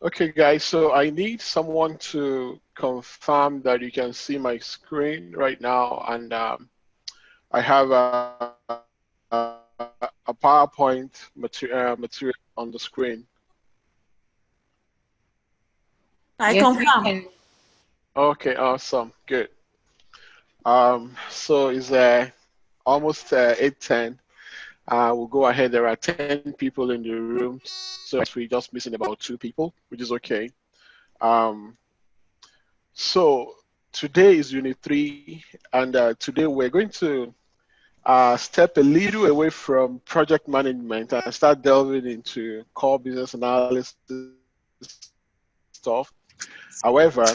Okay, guys, so I need someone to confirm that you can see my screen right now, and I have a PowerPoint material on the screen. I Yes, we confirm. can. Okay, awesome, good. So it's almost 8:10. We'll go ahead. There are 10 people in the room, so we're just missing about two people, which is okay. Um, so today is Unit 3, and today we're going to step a little away from project management and start delving into core business analysis stuff. However,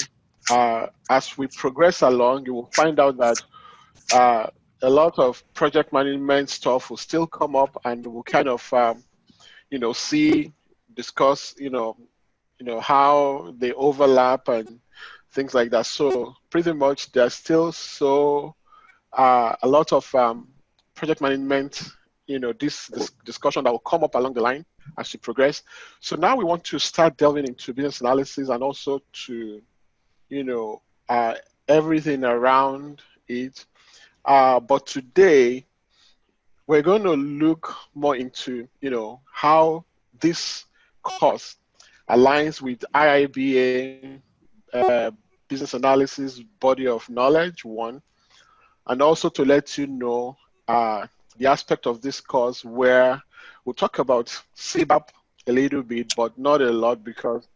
as we progress along, you will find out that uh, a lot of project management stuff will still come up, and we'll kind of, see, discuss, how they overlap and things like that. So pretty much, there's still a lot of project management, this discussion that will come up along the line as we progress. So now we want to start delving into business analysis and also to, you know, uh, everything around it. But today we're going to look more into, how this course aligns with IIBA business analysis body of knowledge, one, and also to let you know the aspect of this course where we'll talk about CBAP a little bit, but not a lot because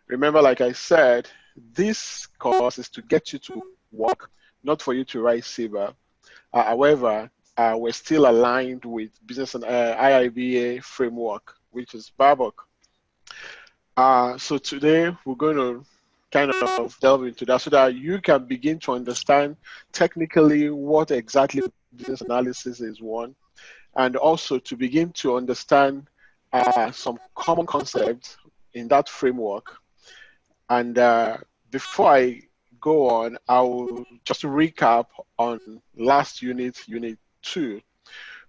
remember, like I said, this course is to get you to work, not for you to write CBAP. However, we're still aligned with business and IIBA framework, which is BABOK. So today we're going to kind of delve into that so that you can begin to understand technically what exactly business analysis is, one, and also to begin to understand some common concepts in that framework. And before I go on, I will just recap on last unit, Unit 2,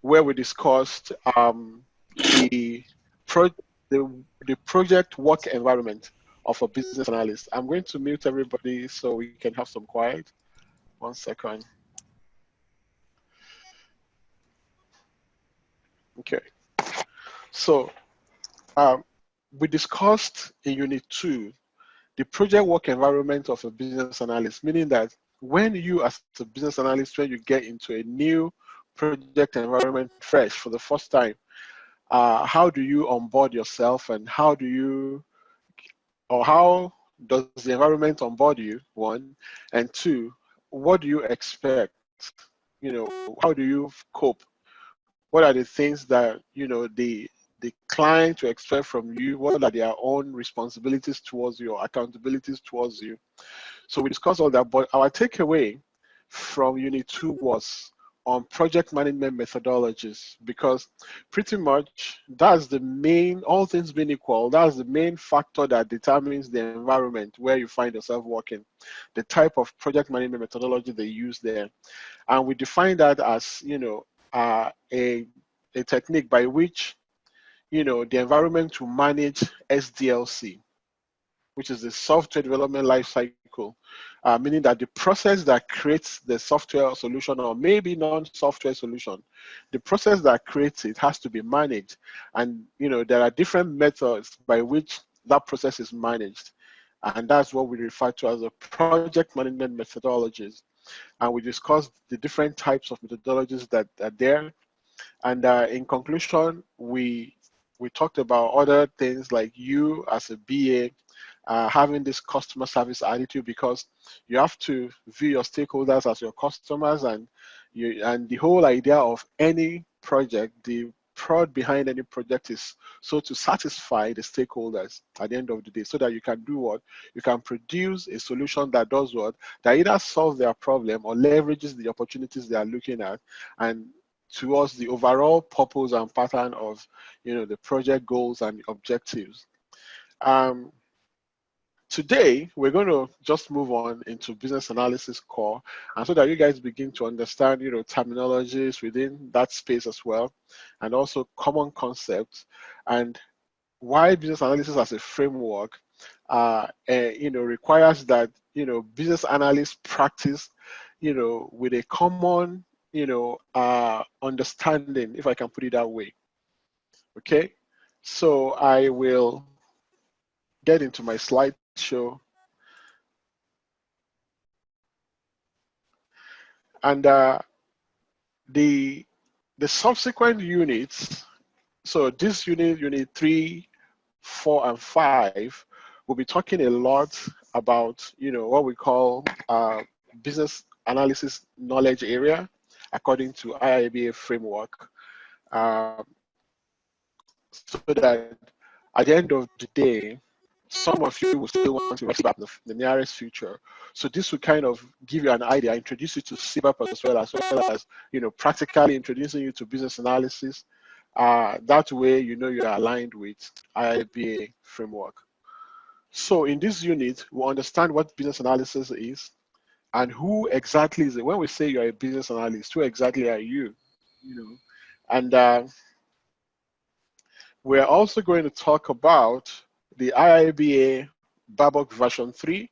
where we discussed the, pro- the project work environment of a business analyst. I'm going to mute everybody so we can have some quiet. 1 second. Okay. So um, we discussed in Unit 2 the project work environment of a business analyst, meaning that when you, as a business analyst, when you get into a new project environment fresh for the first time, how do you onboard yourself and how do you, or how does the environment onboard you, one, and two, what do you expect? How do you cope? What are the things that, the client to expect from you? What are their own responsibilities towards you or accountabilities towards you? So we discussed all that, but our takeaway from Unit 2 was on project management methodologies because pretty much that's the main, all things being equal, that's the main factor that determines the environment where you find yourself working, the type of project management methodology they use there. And we define that as, a technique by which, the environment to manage SDLC, which is the software development lifecycle, meaning that the process that creates the software solution or maybe non-software solution, the process that creates it has to be managed. And there are different methods by which that process is managed. And that's what we refer to as the project management methodologies. And we discussed the different types of methodologies that are there. And in conclusion, we talked about other things like you as a BA having this customer service attitude because you have to view your stakeholders as your customers, and the whole idea of any project, the prod behind any project is so to satisfy the stakeholders at the end of the day so that you can do what? You can produce a solution that does what? That either solves their problem or leverages the opportunities they are looking at and towards the overall purpose and pattern of the project goals and objectives. Um, Today, we're going to just move on into business analysis core, and so that you guys begin to understand, terminologies within that space as well, and also common concepts. And why business analysis as a framework, requires that, business analysts practice, with a common, understanding, if I can put it that way. Okay, so I will get into my slideshow, and the subsequent units. So this unit 3, 4, and 5, we'll be talking a lot about, what we call business analysis knowledge area, according to IIBA framework, so that at the end of the day, some of you will still want to receive in the nearest future. So this will kind of give you an idea, introduce you to CBAP as practically introducing you to business analysis. That way, you're aligned with IIBA framework. So in this unit, we'll understand what business analysis is and who exactly is it. When we say you're a business analyst, who exactly are you? And we're also going to talk about the IIBA Babok version 3,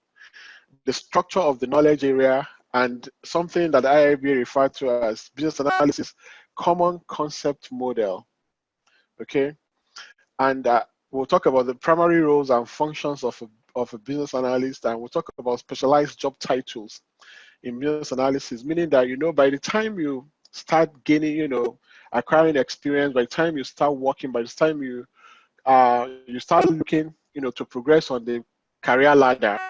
the structure of the knowledge area, and something that IIBA referred to as business analysis common concept model. Okay, and we'll talk about the primary roles and functions of a business analyst, and we'll talk about specialized job titles in business analysis, meaning that, by the time you start gaining, acquiring experience, by the time you start working, by the time you start looking, to progress on the career ladder,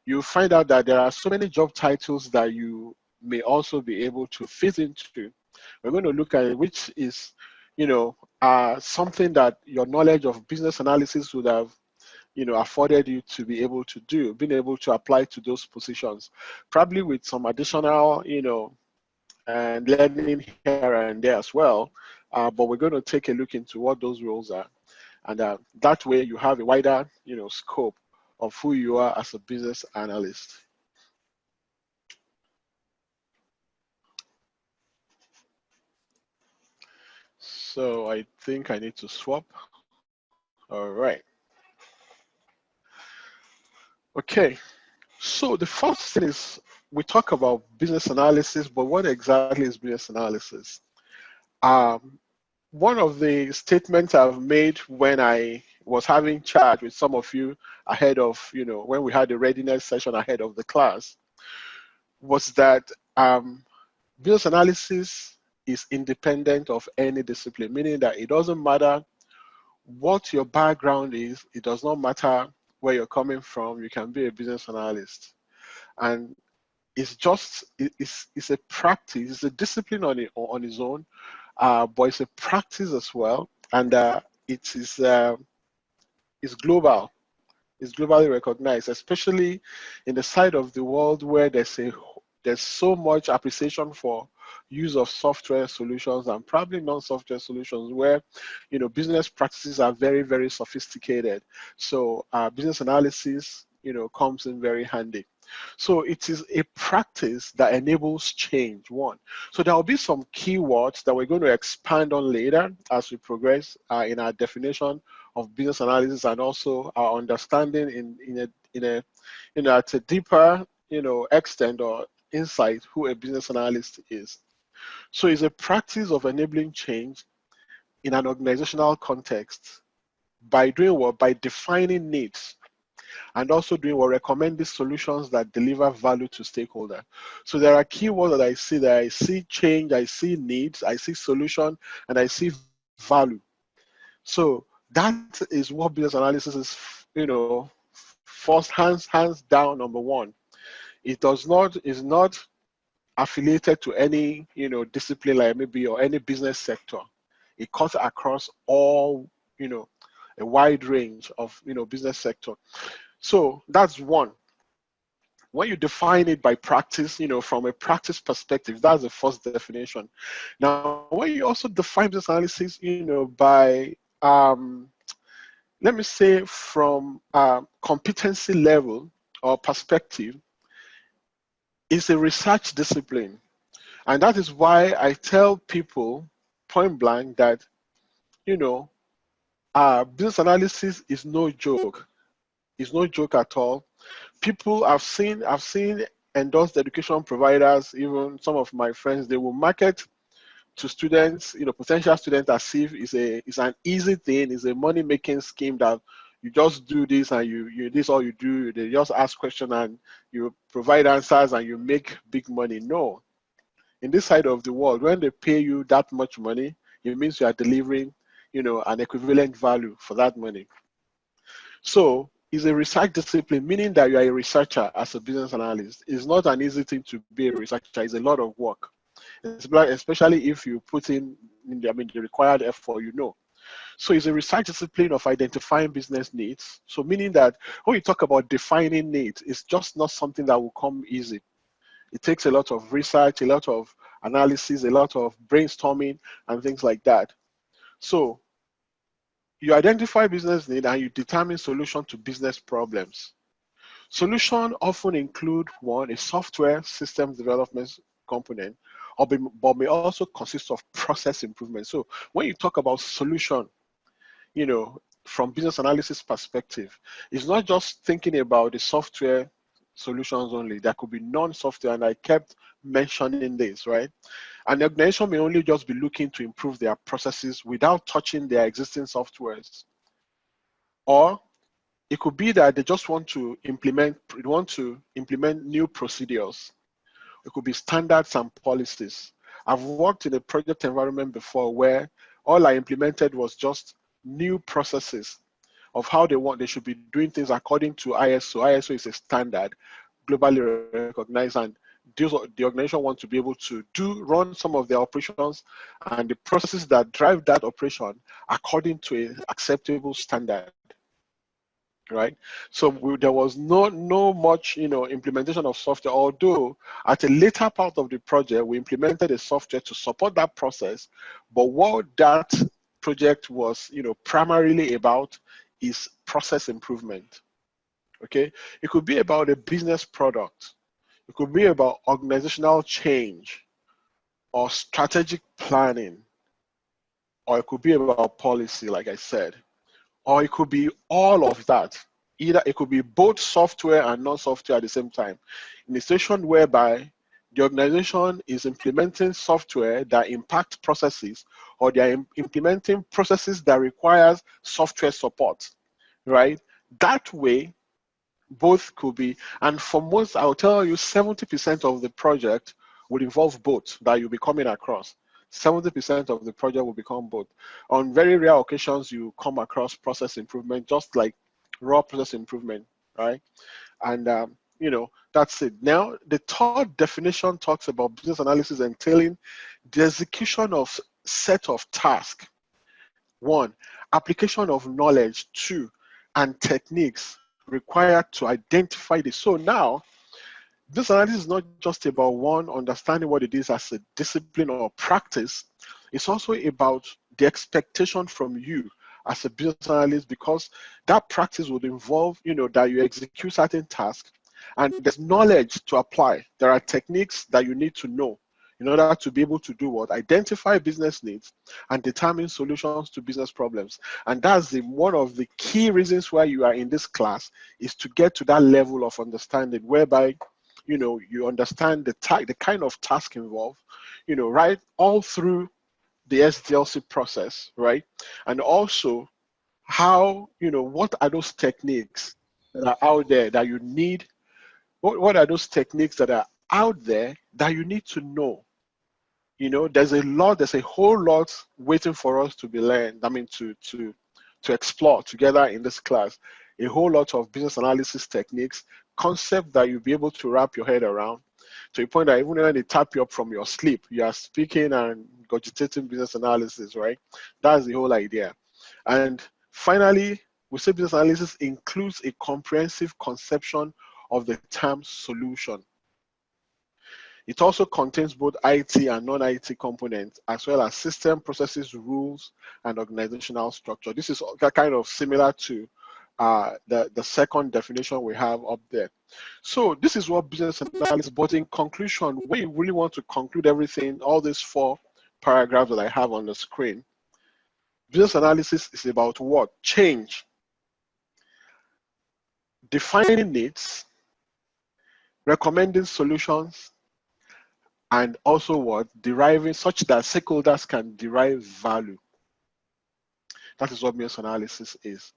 you find out that there are so many job titles that you may also be able to fit into. We're going to look at it, which is, something that your knowledge of business analysis would have, afforded you to be able to do, being able to apply to those positions, probably with some additional, and learning here and there as well. But we're going to take a look into what those roles are. And that way you have a wider, scope of who you are as a business analyst. So I think I need to swap. All right. Okay. So the first thing is, we talk about business analysis, but what exactly is business analysis? One of the statements I've made when I was having chat with some of you ahead of, when we had the readiness session ahead of the class, was that business analysis is independent of any discipline, meaning that it doesn't matter what your background is, it does not matter where you're coming from, you can be a business analyst. And it's just, it's a practice, it's a discipline on its own, but it's a practice as well, and it is it's global. It's globally recognized, especially in the side of the world where there's so much appreciation for use of software solutions and probably non-software solutions, where business practices are very, very sophisticated. So business analysis comes in very handy. So it is a practice that enables change, one. So there will be some keywords that we're going to expand on later as we progress in our definition of business analysis, and also our understanding at a deeper extent or insight who a business analyst is. So it's a practice of enabling change in an organizational context by doing what? By defining needs, and also doing what? Recommending solutions that deliver value to stakeholders. So there are keywords that I see there. I see change, I see needs, I see solution, and I see value. So that is what business analysis is, first, hands down, number one. It is not affiliated to any, discipline, like maybe, or any business sector. It cuts across all, a wide range of, business sector. So that's one. When you define it by practice, from a practice perspective, that's the first definition. Now, when you also define business analysis, by, let me say, from competency level or perspective, it's a research discipline. And that is why I tell people point blank that, Business analysis is no joke. It's no joke at all. People I've seen endorsed education providers, even some of my friends, they will market to students, potential students, as if it's an easy thing, it's a money making scheme that you just do this and you this all you do. They just ask questions and you provide answers and you make big money. No, in this side of the world, when they pay you that much money, it means you are delivering, an equivalent value for that money. So it's a research discipline, meaning that you are a researcher as a business analyst. It's not an easy thing to be a researcher. It's a lot of work, especially if you put the required effort. So it's a research discipline of identifying business needs. So meaning that when you talk about defining needs, it's just not something that will come easy. It takes a lot of research, a lot of analysis, a lot of brainstorming and things like that. So you identify business need and you determine solution to business problems. Solution often include one, a software system development component, but may also consist of process improvement. So when you talk about solution, from business analysis perspective, it's not just thinking about the software solutions only. There could be non-software, and I kept mentioning this, right? An organization may only just be looking to improve their processes without touching their existing softwares. Or it could be that they just want to implement new procedures. It could be standards and policies. I've worked in a project environment before where all I implemented was just new processes of how they should be doing things according to ISO. ISO is a standard, globally recognized, and the organization wants to be able to run some of their operations and the processes that drive that operation according to an acceptable standard. Right, so there was no much implementation of software, although at a later part of the project we implemented a software to support that process. But what that project was primarily about is process improvement. Okay, it could be about a business product, it could be about organizational change or strategic planning, or it could be about policy, like I said, or it could be all of that. Either it could be both software and non-software at the same time. In a situation whereby the organization is implementing software that impact processes, or they are implementing processes that requires software support, right? That way, both could be, and for most, I'll tell you, 70% of the project would involve both that you'll be coming across. 70% of the project will become both. On very rare occasions, you come across process improvement, just like raw process improvement, right? And that's it. Now, the third definition talks about business analysis entailing the execution of set of tasks. One, application of knowledge. Two, and techniques required to identify this. So now, this analysis is not just about one, understanding what it is as a discipline or practice. It's also about the expectation from you as a business analyst, because that practice would involve, that you execute certain tasks and there's knowledge to apply. There are techniques that you need to know in order to be able to do what? Identify business needs and determine solutions to business problems. And that's one of the key reasons why you are in this class, is to get to that level of understanding whereby you understand the kind of task involved, right, all through the SDLC process, right? And also how, what are those techniques that are out there that you need? What are those techniques that are out there that you need to know? There's a whole lot waiting for us to be learned. I mean, to explore together in this class. A whole lot of business analysis techniques, concepts that you'll be able to wrap your head around, to a point that even when they tap you up from your sleep, you are speaking and cogitating business analysis, right? That's the whole idea. And finally, we say business analysis includes a comprehensive conception of the term solution. It also contains both IT and non-IT components, as well as system, processes, rules, and organizational structure. This is kind of similar to the second definition we have up there. So this is what business analysis, but in conclusion, when you really want to conclude everything, all these 4 paragraphs that I have on the screen, Business analysis is about what? Change. Defining needs, recommending solutions, and also what? Deriving such that stakeholders can derive value. That is what business analysis is.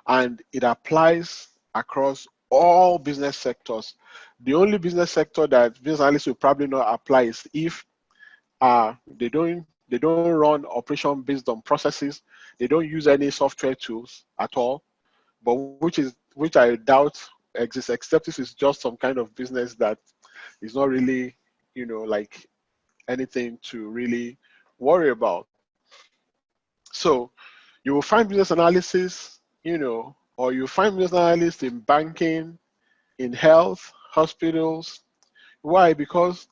And it applies across all business sectors. The only business sector that business analysts will probably not apply is if they don't run operation based on processes, they don't use any software tools at all, but which I doubt exists, except this is just some kind of business that is not really, like anything to really worry about. So you will find business analysis, or you find business analysts in banking, in health, hospitals. Why? Because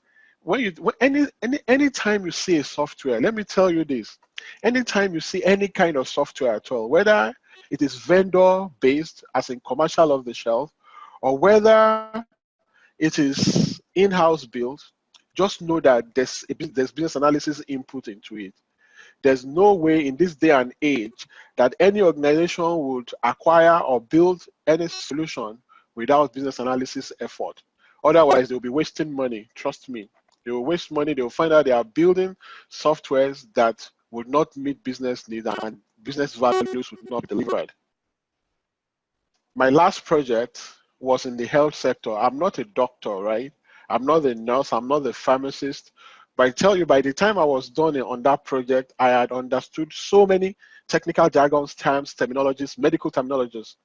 any time you see a software, let me tell you this, anytime you see any kind of software at all, whether it is vendor based as in commercial off the shelf, or whether it is in-house built, just know that there's business analysis input into it. There's no way in this day and age that any organization would acquire or build any solution without business analysis effort. Otherwise, they'll be wasting money. Trust me. They will waste money. They will find out they are building softwares that would not meet business needs and business values would not be delivered. My last project was in the health sector. I'm not a doctor, right? I'm not a nurse. I'm not a pharmacist. But I tell you, by the time I was done on that project, I had understood so many technical jargons, terms, terminologies, medical terminologies.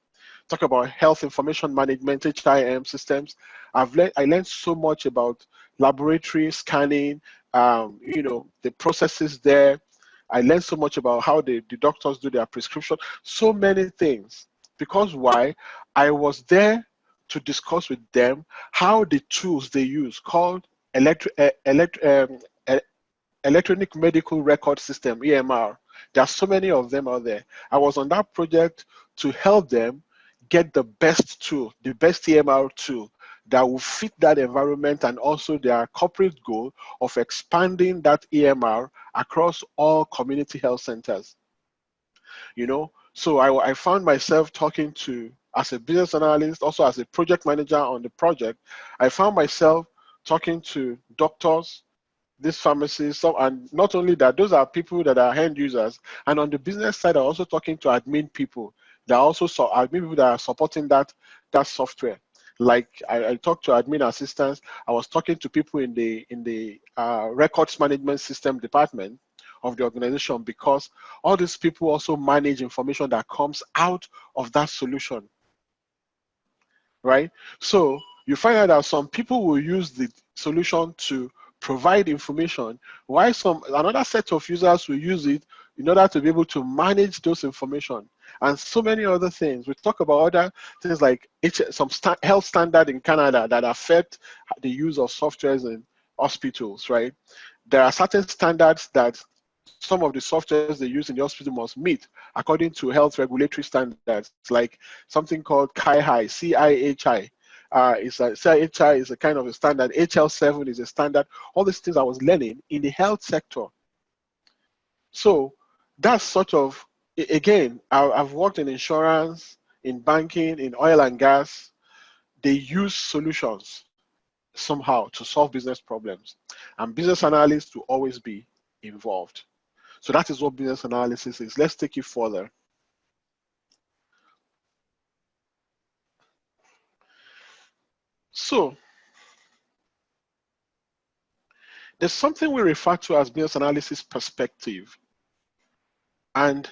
Talk about health information management, HIM systems. I learned so much about laboratory scanning, the processes there. I learned so much about how the doctors do their prescription, so many things. Because why? I was there to discuss with them how the tools they use called electronic medical record system, EMR. There are so many of them out there. I was on that project to help them get the best tool, the best EMR tool that will fit that environment and also their corporate goal of expanding that EMR across all community health centers. So I found myself talking to, as a business analyst, also as a project manager on the project, I found myself talking to doctors, these pharmacists, and not only that, those are people that are end users. And on the business side, I'm also talking to admin people. There are also admin people that are supporting that software. Like I talked to admin assistants. I was talking to people in the records management system department of the organization, because all these people also manage information that comes out of that solution, right? So you find out that some people will use the solution to provide information, while another set of users will use it in order to be able to manage those information, and so many other things. We talk about other things like some health standard in Canada that affect the use of softwares in hospitals, right? There are certain standards that some of the softwares they use in the hospital must meet according to health regulatory standards, like something called CIHI, CIHI. CIHI is a kind of a standard. HL7 is a standard. All these things I was learning in the health sector. So that's sort of, again, I've worked in insurance, in banking, in oil and gas. They use solutions somehow to solve business problems, and business analysts will always be involved. So that is what business analysis is. Let's take it further. So there's something we refer to as business analysis perspective. And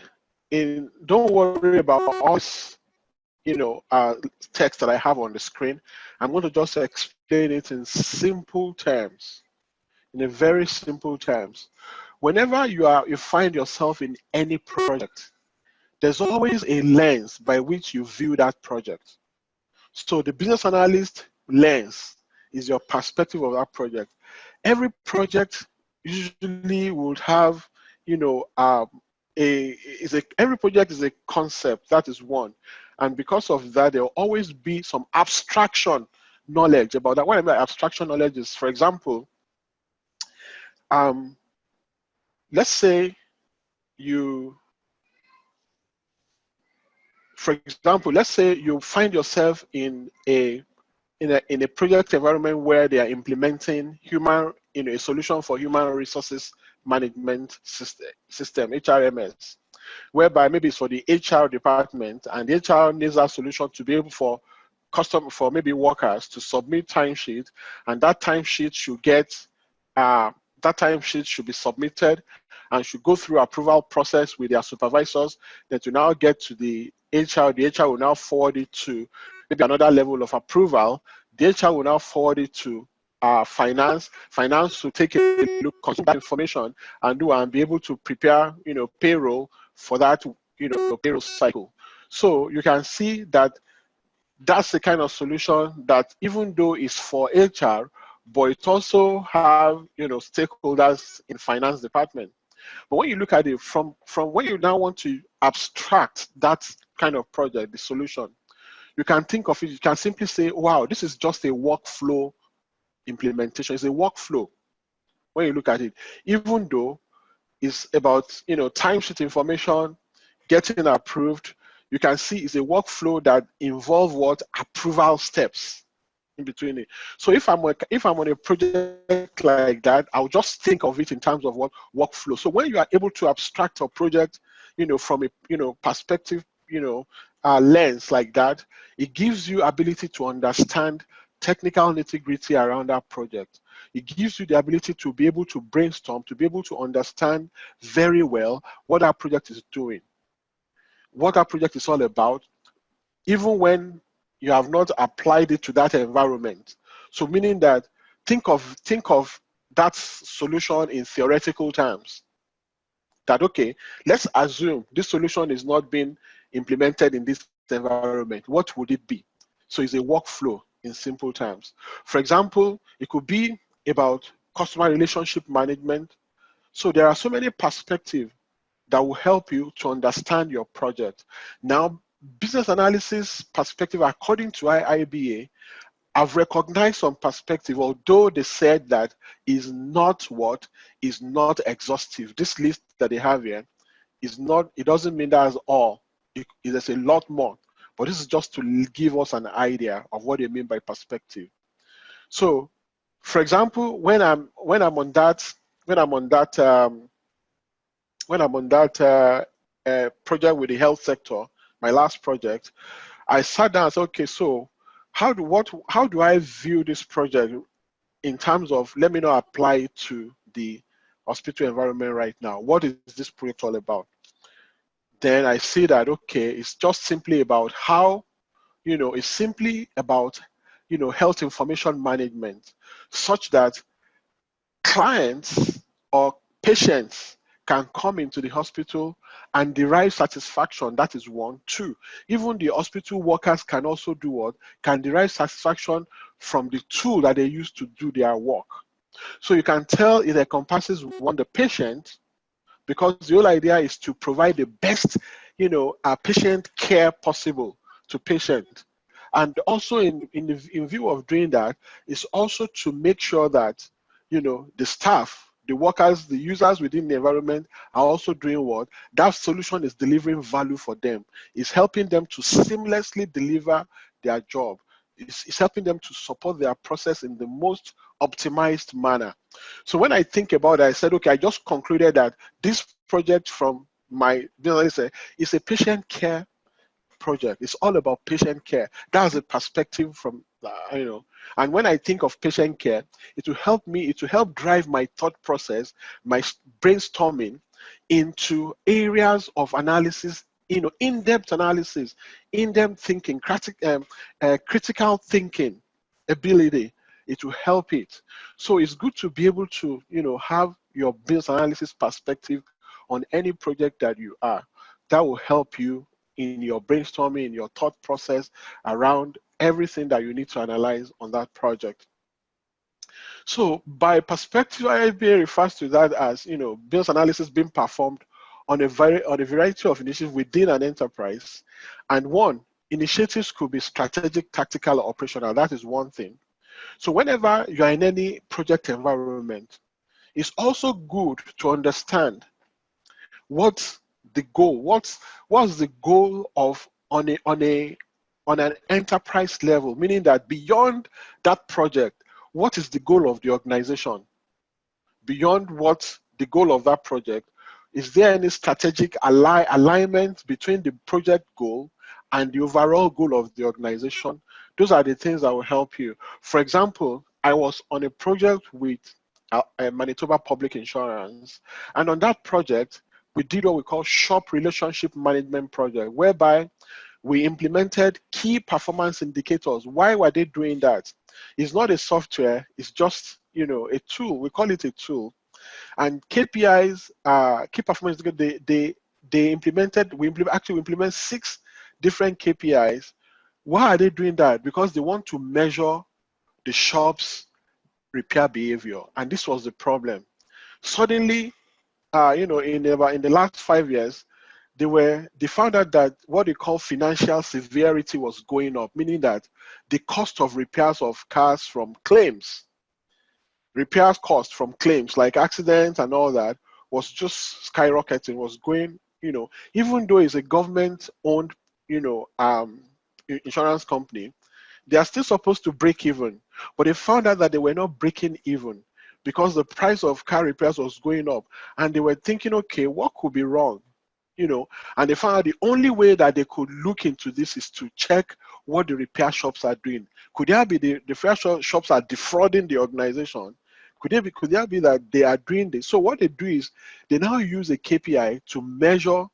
don't worry about us, text that I have on the screen. I'm going to just explain it in simple terms, in a very simple terms. Whenever you find yourself in any project, there's always a lens by which you view that project. So the business analyst lens is your perspective of that project. Every project usually would have, every project is a concept. That is one. And because of that, there will always be some abstraction knowledge about that. What I mean by abstraction knowledge is, for example, let's say you For example, let's say you find yourself in a project environment where they are implementing a solution for human resources management system, HRMS, whereby maybe it's for the HR department, and the HR needs a solution to be able for maybe workers to submit timesheet, and that timesheet should be submitted and should go through approval process with their supervisors. Then to now get to the HR will now forward it to maybe another level of approval. The HR will now forward it to finance. Finance will take a look, consume that information, and be able to prepare, payroll for that, payroll cycle. So you can see that that's the kind of solution that, even though it's for HR, but it also have, stakeholders in finance department. But when you look at it from when you now want to abstract that kind of project, the solution, you can think of it, you can simply say, wow, this is just a workflow implementation. It's a workflow when you look at it, even though it's about, timesheet information, getting approved. You can see it's a workflow that involves what approval steps in between it. So if I'm on a project like that, I'll just think of it in terms of what workflow. So when you are able to abstract a project, from a perspective, lens like that, it gives you ability to understand technical nitty-gritty around that project. It gives you the ability to be able to brainstorm, to be able to understand very well what our project is doing, what our project is all about, even when you have not applied it to that environment. So meaning that think of that solution in theoretical terms. That, okay, let's assume this solution is not being implemented in this environment. What would it be? So it's a workflow in simple terms. For example, it could be about customer relationship management. So there are so many perspectives that will help you to understand your project. Now, business analysis perspective, according to IIBA, I've recognized some perspective, although they said that is not exhaustive. This list that they have here is not, it doesn't mean that's all. There's a lot more, but this is just to give us an idea of what they mean by perspective. So, for example, when I'm on that project with the health sector, my last project, I sat down and said, okay, so how do I view this project in terms of, let me now apply it to the hospital environment right now. What is this project all about? Then I see that, okay, it's just simply about how, it's simply about, health information management, such that clients or patients can come into the hospital and derive satisfaction. That is one. Two, even the hospital workers can also do what? Can derive satisfaction from the tool that they use to do their work. So you can tell it encompasses one, the patient, because the whole idea is to provide the best, patient care possible to patient. And also in view of doing that, is also to make sure that, the staff, the workers, the users within the environment are also doing what? That solution is delivering value for them. It's helping them to seamlessly deliver their job. It's helping them to support their process in the most optimized manner. So when I think about it, I said, okay, I just concluded that this project from my business is a patient care project. It's all about patient care. That's a perspective from, and when I think of patient care, it will help drive my thought process, my brainstorming into areas of analysis, in-depth analysis, in-depth thinking, critical thinking ability. It will help it. So it's good to be able to, have your business analysis perspective on any project that you are. That will help you in your brainstorming, in your thought process around everything that you need to analyze on that project. So by perspective, IIBA refers to that as, business analysis being performed on a variety of initiatives within an enterprise. And one, initiatives could be strategic, tactical, or operational. That is one thing. So whenever you're in any project environment, it's also good to understand what's the goal, what's the goal of on an enterprise level, meaning that beyond that project, what is the goal of the organization? Beyond what the goal of that project, is there any strategic alignment between the project goal and the overall goal of the organization? Those are the things that will help you. For example, I was on a project with Manitoba Public Insurance, and on that project, we did what we call shop relationship management project, whereby we implemented key performance indicators. Why were they doing that? It's not a software, it's just a tool. We call it a tool. And KPIs, key performance indicators, they implemented, we implement 6 different KPIs. Why are they doing that? Because they want to measure the shop's repair behavior. And this was the problem. Suddenly, in the last 5 years, they found out that what they call financial severity was going up, meaning that the cost of repairs of cars from claims, repairs cost from claims like accidents and all that, was just skyrocketing, was going, even though it's a government-owned, insurance company, they are still supposed to break even, but they found out that they were not breaking even because the price of car repairs was going up, and they were thinking, okay, what could be wrong? And they found out the only way that they could look into this is to check what the repair shops are doing. Could there be the repair shops are defrauding the organization? Could there be that they are doing this? So what they do is they now use a KPI to measure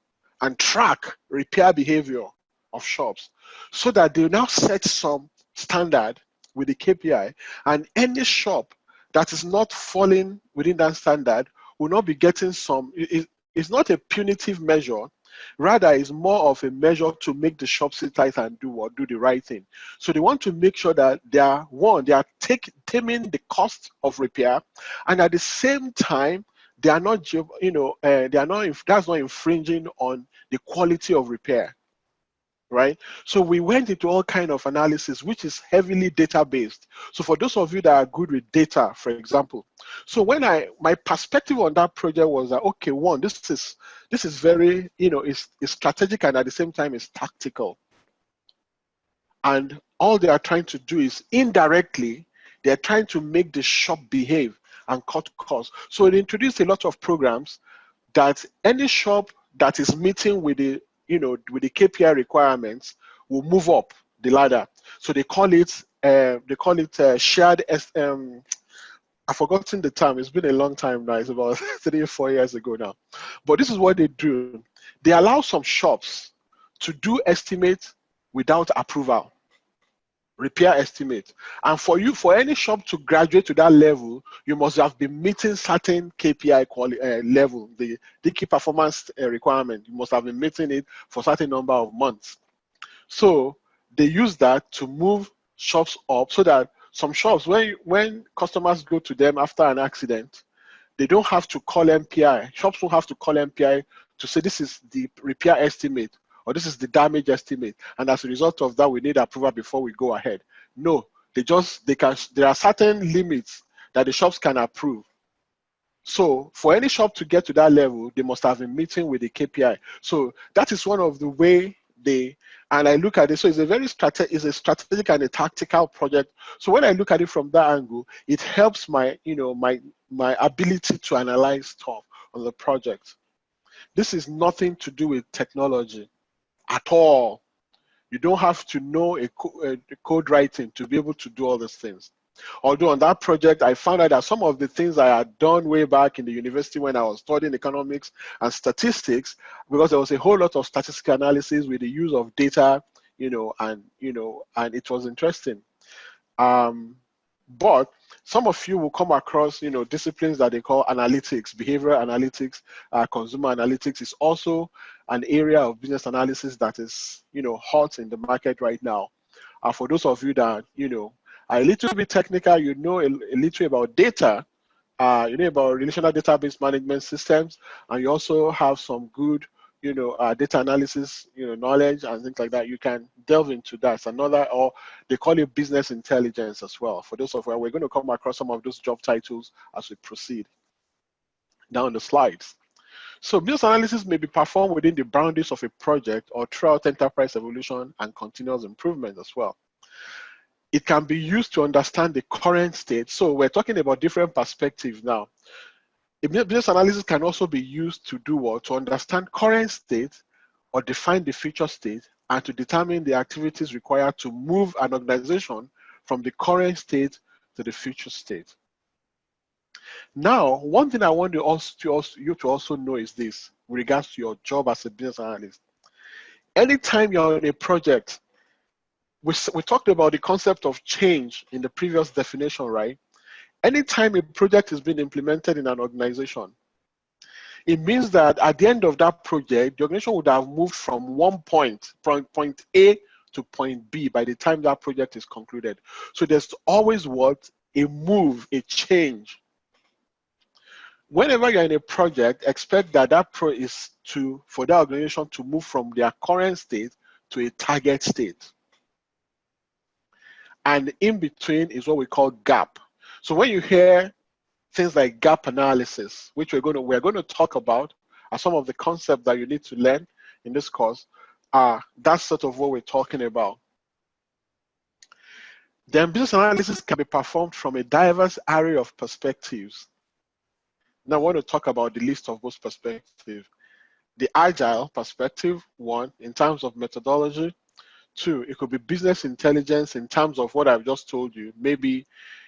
and track repair behavior of shops, so that they now set some standard with the KPI, and any shop that is not falling within that standard will not be getting some. It's not a punitive measure, rather it's more of a measure to make the shop sit tight and do the right thing. So they want to make sure that they are taming the cost of repair, and at the same time they are not that's not infringing on the quality of repair. Right? So we went into all kind of analysis, which is heavily data-based. So for those of you that are good with data, for example, so my perspective on that project was that, okay, one, this is very, it's strategic, and at the same time it's tactical. And all they are trying to do is indirectly, they're trying to make the shop behave and cut costs. So it introduced a lot of programs that any shop that is meeting with the KPI requirements will move up the ladder. So they call it shared. I've forgotten the term. It's been a long time now. It's about 3 or 4 years ago now. But this is what they do. They allow some shops to do estimates without approval, repair estimate. And for any shop to graduate to that level, you must have been meeting certain KPI level, the key performance requirement. You must have been meeting it for a certain number of months. So they use that to move shops up, so that some shops, when customers go to them after an accident, they don't have to call MPI. Shops don't have to call MPI to say this is the repair estimate, or this is the damage estimate, and as a result of that, we need approval before we go ahead. No, there are certain limits that the shops can approve. So for any shop to get to that level, they must have been meeting with the KPI. So that is one of the way and I look at it, so it's a strategic and a tactical project. So when I look at it from that angle, it helps my ability to analyze stuff on the project. This is nothing to do with technology at all. You don't have to know a code writing to be able to do all these things. Although on that project, I found out that some of the things I had done way back in the university when I was studying economics and statistics, because there was a whole lot of statistical analysis with the use of data, and it was interesting. But some of you will come across, disciplines that they call analytics, behavioral analytics, consumer analytics is also an area of business analysis that is, hot in the market right now. For those of you that, are a little bit technical, a little about data, about relational database management systems, and you also have some good, data analysis, knowledge and things like that, you can delve into that. Or they call it business intelligence as well. For those of you, we're going to come across some of those job titles as we proceed down the slides. So business analysis may be performed within the boundaries of a project or throughout enterprise evolution and continuous improvement as well. It can be used to understand the current state. So we're talking about different perspectives now. A business analysis can also be used to do what? To understand current state or define the future state and to determine the activities required to move an organization from the current state to the future state. Now, one thing I want you to also know is this with regards to your job as a business analyst. Anytime you're on a project, we talked about the concept of change in the previous definition, right? Anytime a project is being implemented in an organization, it means that at the end of that project, the organization would have moved from point A to point B by the time that project is concluded. So there's always what? A move, a change. Whenever you're in a project, expect that for that organization to move from their current state to a target state. And in between is what we call gap. So when you hear things like gap analysis, which we're going to talk about, are some of the concepts that you need to learn in this course, that's sort of what we're talking about. Then business analysis can be performed from a diverse array of perspectives. Now I want to talk about the list of those perspectives. The agile perspective, one, in terms of methodology. Two, it could be business intelligence in terms of what I've just told you. Maybe,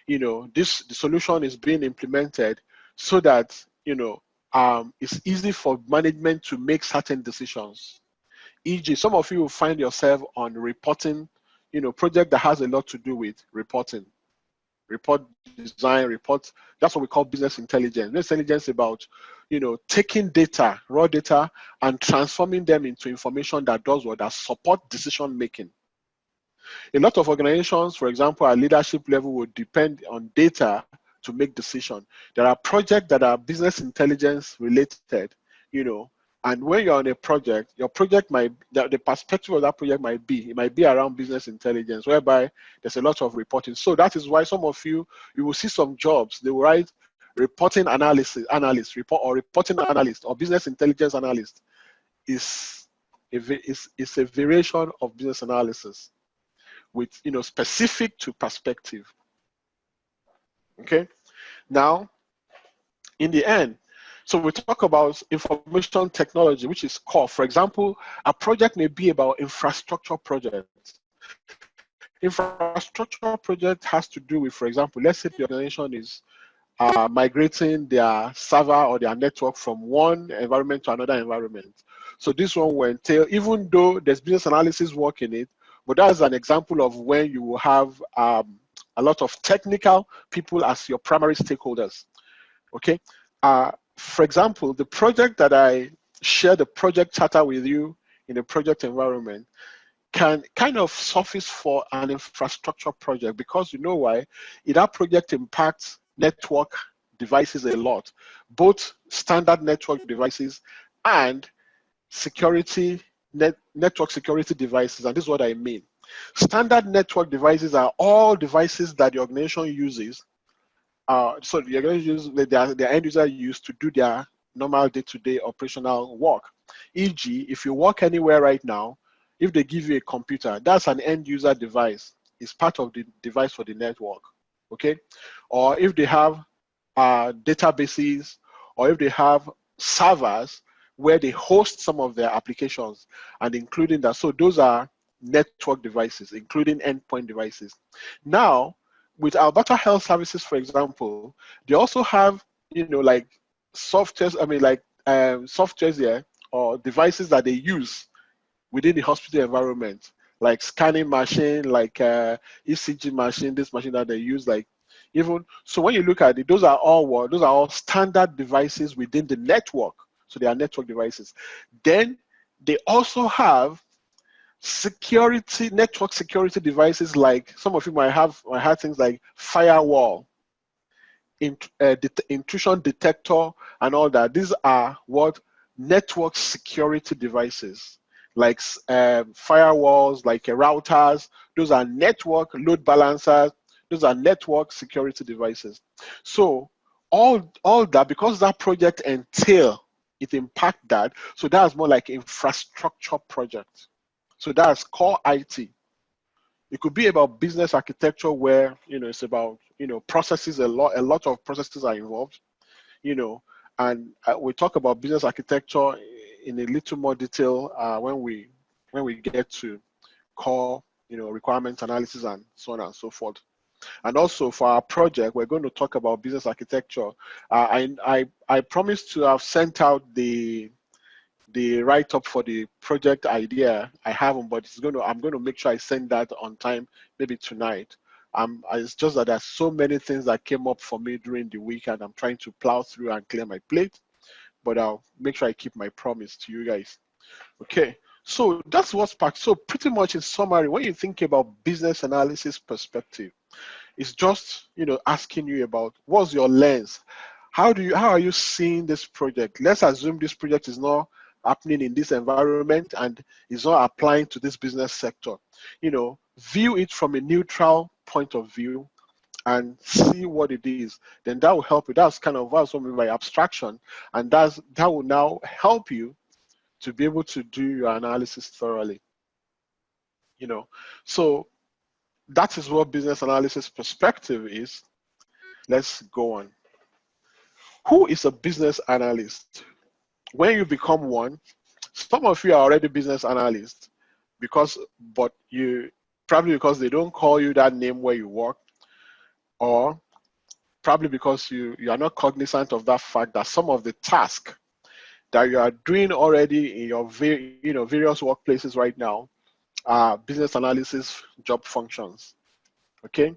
the solution is being implemented so that, it's easy for management to make certain decisions. E.g., some of you will find yourself on reporting, project that has a lot to do with reporting. Report design, that's what we call business intelligence. Business intelligence about, taking data, raw data, and transforming them into information that does what? That support decision making. A lot of organizations, for example, at leadership level would depend on data to make decisions. There are projects that are business intelligence related, and when you're on a project, your project the perspective of that project might be around business intelligence, whereby there's a lot of reporting. So that is why some of you will see some jobs, they will write reporting analyst, or reporting analyst, or business intelligence analyst. Is a variation of business analysis with, specific to perspective. Okay. Now, in the end, so we talk about information technology, which is core. For example, a project may be about infrastructure projects. Infrastructure project has to do with, for example, let's say the organization is migrating their server or their network from one environment to another environment. So this one will entail, even though there's business analysis work in it, but that's an example of when you will have a lot of technical people as your primary stakeholders. Okay. For example, the project that I share the project charter with you in a project environment can kind of surface for an infrastructure project, because you know why? That project impacts network devices a lot, both standard network devices and network security devices. And this is what I mean. Standard network devices are all devices that the organization uses. So the organization uses, their end user use to do their normal day-to-day operational work. E.g., if you work anywhere right now, if they give you a computer, that's an end user device. It's part of the device for the network. Okay. Or if they have databases, or if they have servers where they host some of their applications, and including that. So those are network devices, including endpoint devices. Now, with Alberta Health Services, for example, they also have, like softwares, softwares here, or devices that they use within the hospital environment, like scanning machine, like ECG machine, this machine that they use, like even. So when you look at it, those are all standard devices within the network. So they are network devices. Then they also have network security devices, like some of you might have things like firewall, intrusion detector, and all that. These are what network security devices, like firewalls, like routers. Those are network load balancers. Those are network security devices. So all that, because that project entail it impact that. So that's more like infrastructure project. So that's core IT. It could be about business architecture where, it's about, processes, a lot of processes are involved, and we talk about business architecture in a little more detail when we get to core, requirements analysis and so on and so forth. And also for our project, we're going to talk about business architecture. I promised to have sent out the write-up for the project idea. I haven't, but I'm going to make sure I send that on time, maybe tonight. It's just that there's so many things that came up for me during the week, and I'm trying to plow through and clear my plate. But I'll make sure I keep my promise to you guys. Okay, so that's what's packed. So pretty much in summary, when you think about business analysis perspective, it's just asking you about what's your lens. How are you seeing this project? Let's assume this project is not happening in this environment and is not applying to this business sector. View it from a neutral point of view and see what it is. Then that will help you. That's what I mean by abstraction, and that will now help you to be able to do your analysis thoroughly. So that is what business analysis perspective is. Let's go on. Who is a business analyst? When you become one, some of you are already business analysts but you probably because they don't call you that name where you work, or probably because you are not cognizant of that fact that some of the tasks that you are doing already in your various workplaces right now are business analysis job functions. Okay,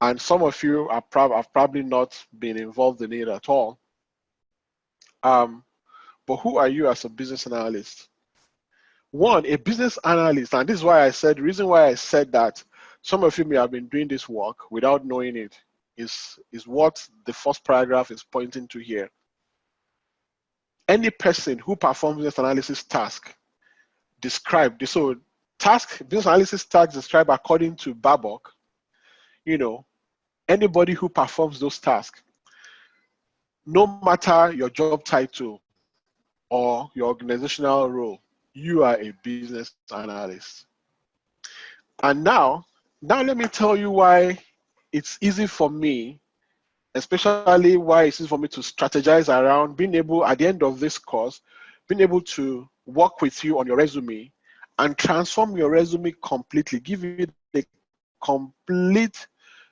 and some of you have probably not been involved in it at all. But who are you as a business analyst? One, a business analyst, and this is why the reason why I said that some of you may have been doing this work without knowing it is what the first paragraph is pointing to here. Any person who performs business analysis task described, so business analysis task described according to Babok, anybody who performs those tasks, no matter your job title or your organizational role, you are a business analyst. And now let me tell you why it's easy for me, especially why it's easy for me to strategize around being able, at the end of this course, being able to work with you on your resume and transform your resume completely, give you the complete,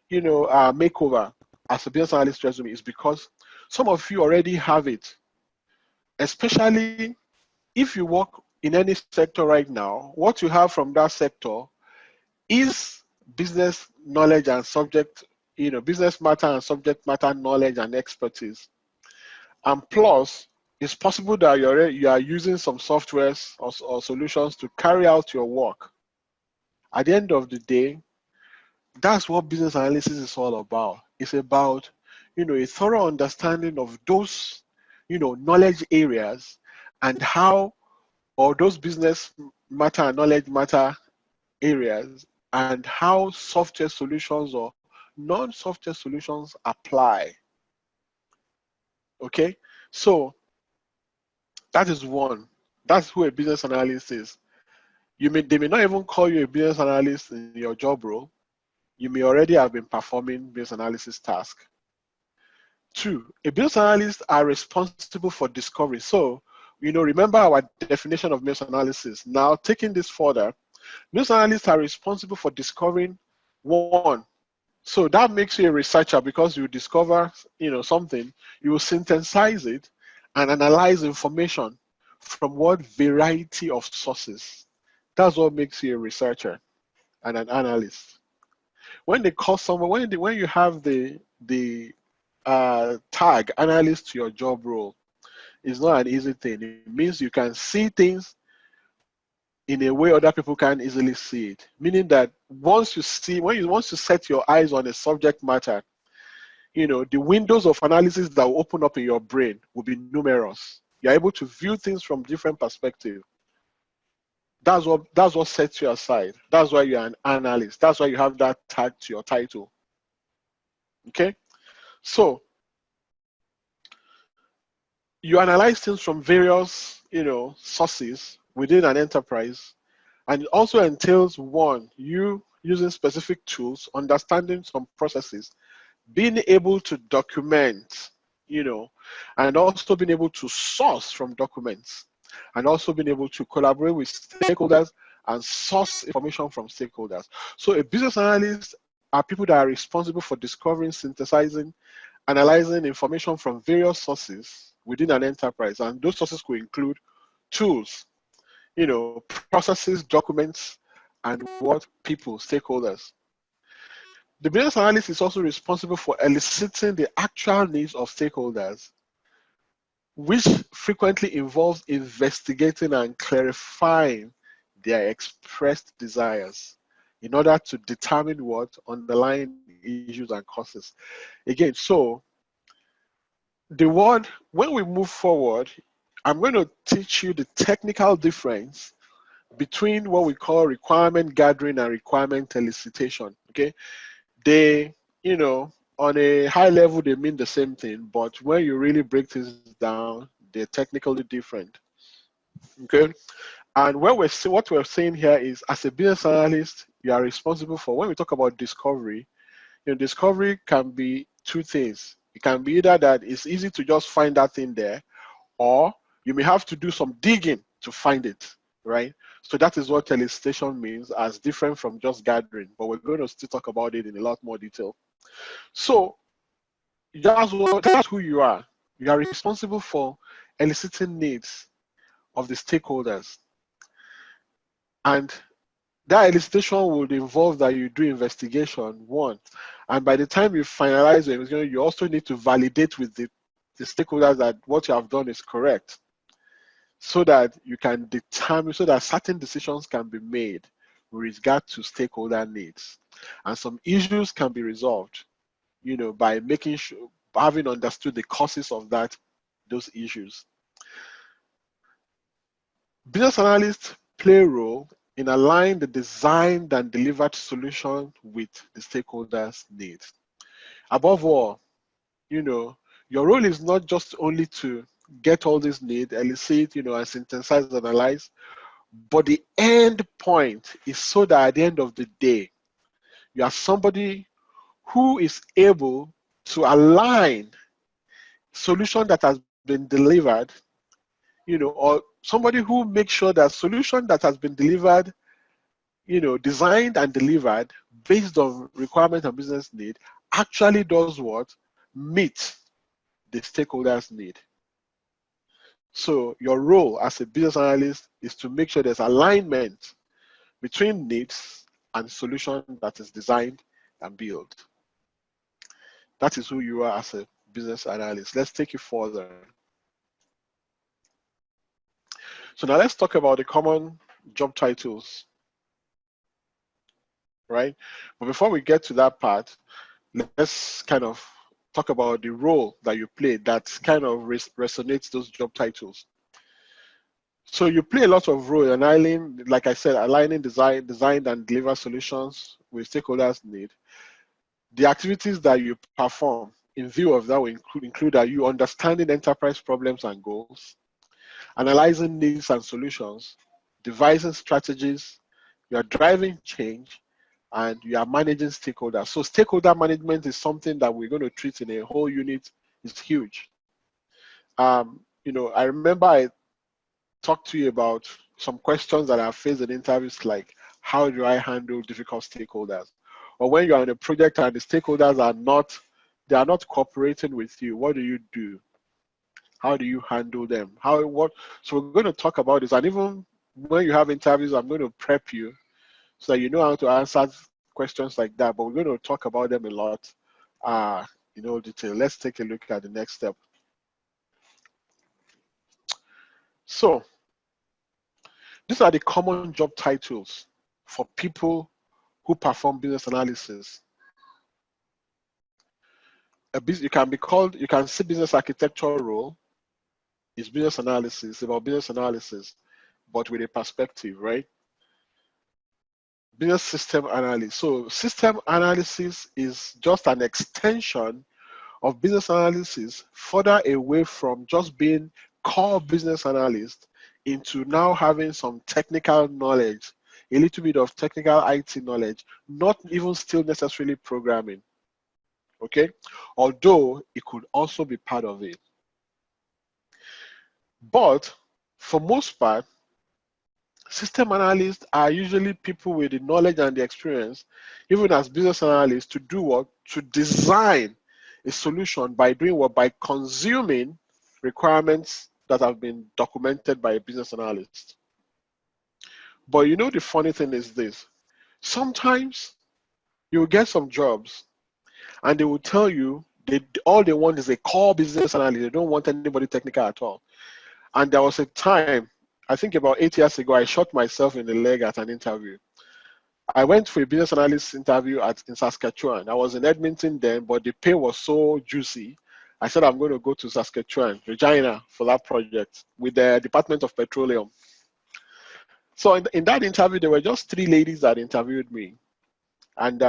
makeover as a business analyst resume, is because some of you already have it. Especially if you work in any sector right now, what you have from that sector is business knowledge and business matter and subject matter knowledge and expertise. And plus, it's possible that you are using some softwares or solutions to carry out your work. At the end of the day, that's what business analysis is all about. It's about, a thorough understanding of those, knowledge areas and how, or those business matter and knowledge matter areas, and how software solutions or non-software solutions apply. Okay, so that is one. That's who a business analyst is. They may not even call you a business analyst in your job role. You may already have been performing business analysis tasks. Two, a business analyst are responsible for discovery. So, remember our definition of business analysis. Now, taking this further, business analysts are responsible for discovering one. So that makes you a researcher because you discover, something, you will synthesize it and analyze information from what variety of sources. That's what makes you a researcher and an analyst. When they call someone, when you have the tag analyst to your job role, it's not an easy thing. It means you can see things in a way other people can't easily see it. Meaning that once you set your eyes on a subject matter, the windows of analysis that will open up in your brain will be numerous. You're able to view things from different perspectives. That's what sets you aside. That's why you're an analyst. That's why you have that tag to your title. Okay? So You analyze things from various, sources within an enterprise, and it also entails one, you using specific tools, understanding some processes, being able to document, and also being able to source from documents, and also being able to collaborate with stakeholders and source information from stakeholders. So a business analyst are people that are responsible for discovering, synthesizing, analyzing information from various sources within an enterprise. And those sources could include tools, processes, documents, and what people, stakeholders. The business analyst is also responsible for eliciting the actual needs of stakeholders, which frequently involves investigating and clarifying their expressed desires in order to determine what underlying issues and causes. Again, so when we move forward, I'm going to teach you the technical difference between what we call requirement gathering and requirement elicitation. Okay, they, on a high level, they mean the same thing, but when you really break things down, they're technically different. Okay, and what we're saying here is, as a business analyst, you are responsible for, when we talk about discovery, discovery can be two things. It can be either that it's easy to just find that thing there, or you may have to do some digging to find it, right? So that is what elicitation means, as different from just gathering, but we're going to still talk about it in a lot more detail. So that's who you are. You are responsible for eliciting needs of the stakeholders. And that elicitation would involve that you do investigation, one. And by the time you finalize your investigation, you also need to validate with the stakeholders that what you have done is correct, so that you can determine, so that certain decisions can be made with regard to stakeholder needs. And some issues can be resolved, by making sure, having understood the causes of those issues. Business analysts play a role in aligning the designed and delivered solution with the stakeholders' needs. Above all, your role is not just only to get all these needs, elicit, and synthesize, analyze, but the end point is so that at the end of the day, you are somebody who is able to align solution that has been delivered, or somebody who makes sure that solution that has been delivered, designed and delivered based on requirement and business need, actually does what? Meet the stakeholders' need. So your role as a business analyst is to make sure there's alignment between needs and solution that is designed and built. That is who you are as a business analyst. Let's take it further. So now let's talk about the common job titles, right? But before we get to that part, let's kind of talk about the role that you play that kind of resonates those job titles. So you play a lot of role in aligning, like I said, aligning design and deliver solutions with stakeholders' need. The activities that you perform in view of that will include that you understanding enterprise problems and goals, analyzing needs and solutions, devising strategies, you are driving change, and you are managing stakeholders. So stakeholder management is something that we're going to treat in a whole unit. It's huge. I remember I talked to you about some questions that I've faced in interviews, like how do I handle difficult stakeholders? Or when you're in a project and the stakeholders are not cooperating with you, what do you do? How do you handle them? So we're going to talk about this. And even when you have interviews, I'm going to prep you so that you know how to answer questions like that. But we're going to talk about them a lot in all detail. Let's take a look at the next step. So these are the common job titles for people who perform business analysis. You can see business architecture role is business analysis, about business analysis, but with a perspective, right? Business system analysis. So system analysis is just an extension of business analysis further away from just being core business analyst into now having some technical knowledge, a little bit of technical IT knowledge, not even still necessarily programming. Okay, although it could also be part of it. But for most part, system analysts are usually people with the knowledge and the experience, even as business analysts, to do what? To design a solution by doing what? By consuming requirements that have been documented by a business analyst. But you know, the funny thing is this: sometimes you'll get some jobs and they will tell you all they want is a core business analyst. They don't want anybody technical at all. And there was a time, I think about 8 years ago, I shot myself in the leg at an interview. I went for a business analyst interview in Saskatchewan. I was in Edmonton then, but the pay was so juicy. I said I'm going to go to Saskatchewan, Regina, for that project with the Department of Petroleum. So in that interview, there were just 3 ladies that interviewed me. And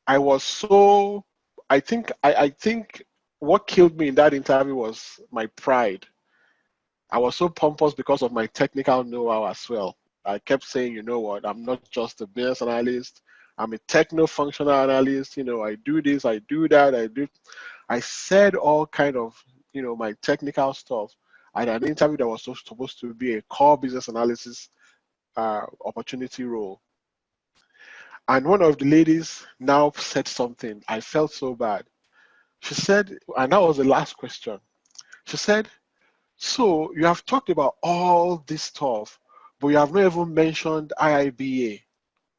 I was so, I think what killed me in that interview was my pride. I was so pompous because of my technical know-how as well. I kept saying, you know what, I'm not just a business analyst. I'm a techno-functional analyst. You know, I do this, I do that, I said all kind of, you know, my technical stuff at an interview that was supposed to be a core business analysis opportunity role. And one of the ladies now said something. I felt so bad. She said, and that was the last question. She said, so you have talked about all this stuff, but you have not even mentioned IIBA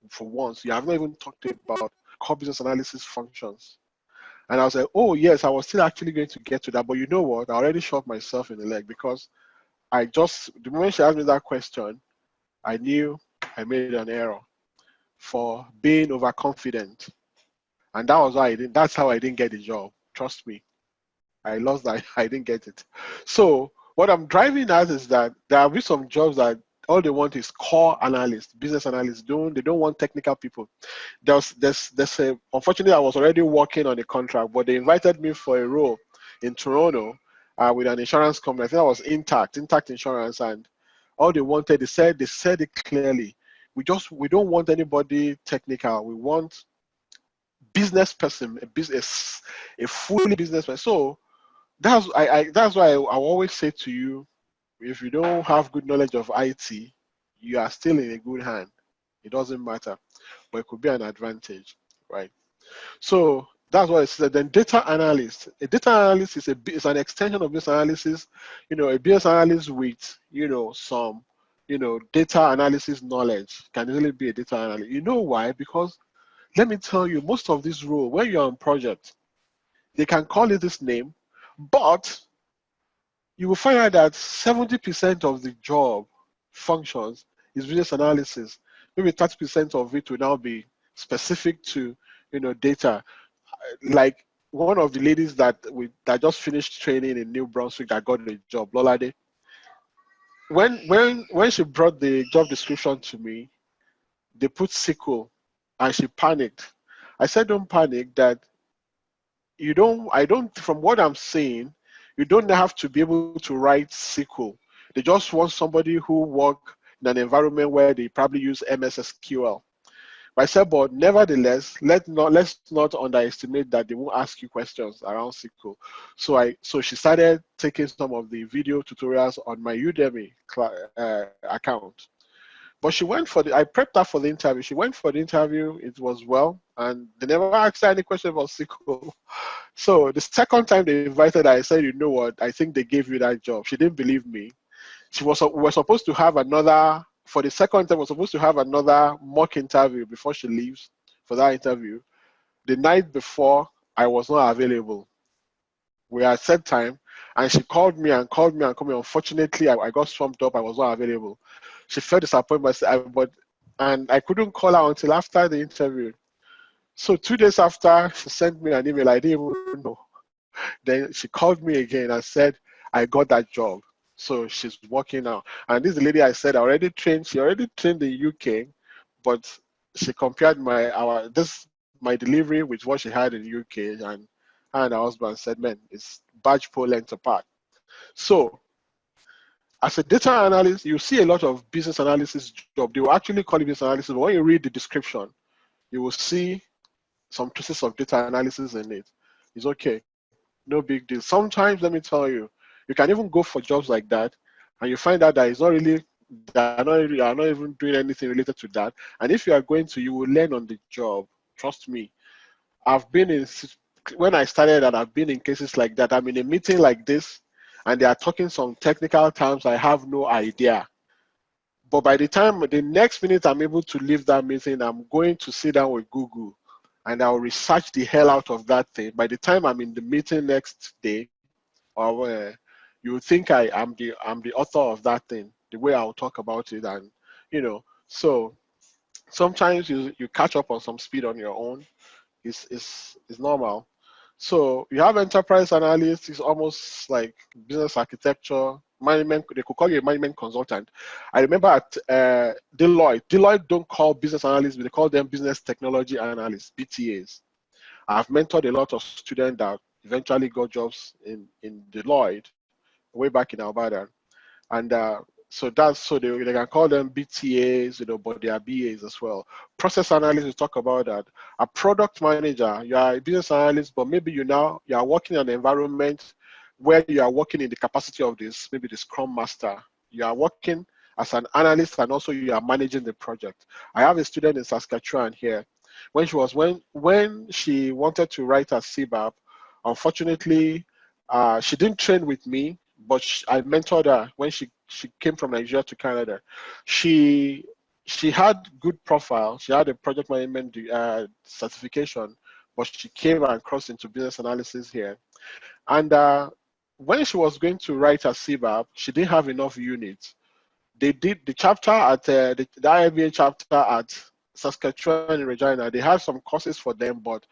for once. You have not even talked about core business analysis functions. And I was like, oh yes, I was still actually going to get to that, but you know what? I already shot myself in the leg because the moment she asked me that question, I knew I made an error for being overconfident. And that's how I didn't get the job. Trust me. I lost that. I didn't get it. So what I'm driving at is that there will be some jobs that all they want is core analysts, business analysts. They don't want technical people. Unfortunately, I was already working on a contract, but they invited me for a role in Toronto with an insurance company. I think that was Intact Insurance, and all they said it clearly. We don't want anybody technical. We want business person, a fully business person. So that's why I always say to you, if you don't have good knowledge of IT, you are still in a good hand. It doesn't matter, but it could be an advantage, right? So that's what I said. Then data analyst. A data analyst is an extension of business analysis. You know, a business analyst with some data analysis knowledge can easily be a data analyst. You know why? Because let me tell you, most of this role, when you're on project, they can call it this name, but you will find out that 70% of the job functions is business analysis. Maybe 30% of it will now be specific to data. Like one of the ladies that just finished training in New Brunswick that got the job, Lolade. When she brought the job description to me, they put SQL and she panicked. I said, don't panic, that from what I'm saying, you don't have to be able to write SQL. They just want somebody who work in an environment where they probably use MS SQL. But I said, but nevertheless, let's not underestimate that they won't ask you questions around SQL. So she started taking some of the video tutorials on my Udemy account. But I prepped her for the interview. She went for the interview. It was well, and they never asked her any question about SQL. So the second time they invited her, I said, you know what? I think they gave you that job. She didn't believe me. We were supposed to have another, for the second time, we're supposed to have another mock interview before she leaves for that interview. The night before, I was not available. We had set time, and she called me. Unfortunately, I got swamped up. I was not available. She felt disappointed, and I couldn't call her until after the interview. So 2 days after, she sent me an email. I didn't even know. Then she called me again and said, I got that job. So she's working now. And this lady I said she already trained in UK, but she compared my delivery with what she had in UK, and and her husband said, man, it's badge pole length apart. So as a data analyst, you see a lot of business analysis job. They will actually call it business analysis, but when you read the description, you will see some traces of data analysis in it. It's okay, no big deal. Sometimes, let me tell you, you can even go for jobs like that, and you find out that it's not really, you are not even doing anything related to that. And if you are going to, you will learn on the job. Trust me. I've been in, when I started, and I've been in cases like that. I'm in a meeting like this, and they are talking some technical terms I have no idea. But by the time, the next minute I'm able to leave that meeting, I'm going to sit down with Google and I'll research the hell out of that thing. By the time I'm in the meeting next day, or you would think I'm the author of that thing, the way I'll talk about it, and so sometimes you catch up on some speed on your own. It's normal. So you have enterprise analyst. It's almost like business architecture, management. They could call you a management consultant. I remember at Deloitte. Deloitte don't call business analysts, but they call them business technology analysts, BTAs. I've mentored a lot of students that eventually got jobs in Deloitte way back in Alberta, and so they can call them BTAs, but they are BAs as well. Process analysts, we talk about that. A product manager, you are a business analyst, but maybe you are working in an environment where you are working in the capacity of maybe the Scrum Master. You are working as an analyst, and also you are managing the project. I have a student in Saskatchewan here. When she wanted to write her CBAP, unfortunately, she didn't train with me, but I mentored her when she came from Nigeria to Canada. She had good profile. She had a project management certification, but she came and crossed into business analysis here. And when she was going to write her CBAP, she didn't have enough units. They did the chapter at the IMBA chapter at Saskatchewan in Regina. They had some courses for them, but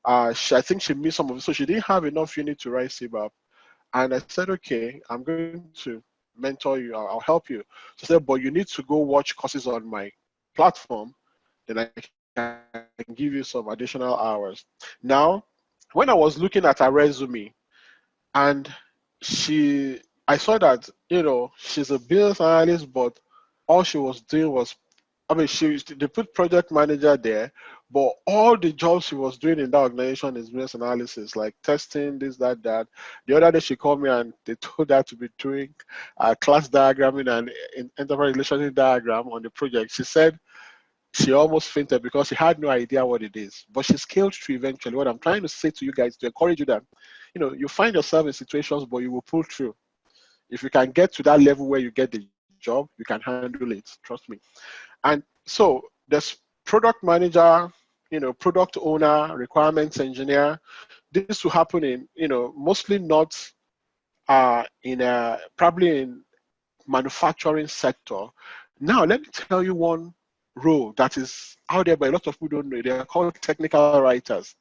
I think she missed some of it, so she didn't have enough unit to write CBAP. And I said, okay, I'm going to mentor you. I'll help you. So I said, but you need to go watch courses on my platform. Then I can give you some additional hours. Now, when I was looking at her resume, and I saw that, she's a business analyst, but all she was doing was, they put project manager there, but all the jobs she was doing in that organization is business analysis, like testing, this, that. The other day she called me and they told her to be doing class diagramming and enterprise relationship diagram on the project. She said she almost fainted because she had no idea what it is, but she scaled through eventually. What I'm trying to say to you guys to encourage you that, you find yourself in situations, but you will pull through. If you can get to that level where you get the job, you can handle it. Trust me. And so there's product manager, product owner, requirements engineer. This will happen in, mostly not probably in manufacturing sector. Now, let me tell you one role that is out there, but a lot of people don't know. They are called technical writers.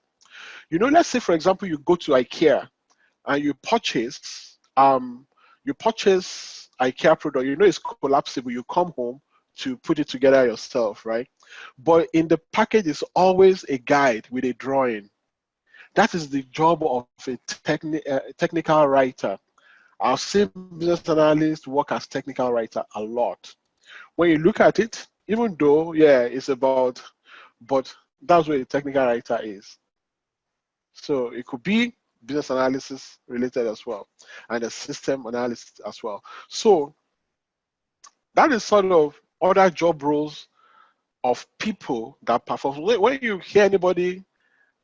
Let's say, for example, you go to IKEA and you purchase IKEA product. It's collapsible. You come home to put it together yourself, right? But in the package is always a guide with a drawing. That is the job of a technical writer. I've seen business analysts work as technical writer a lot. When you look at it, even though, it's about, but that's what a technical writer is. So it could be business analysis related as well, and a system analysis as well. So that is sort of other job roles of people that perform. When you hear anybody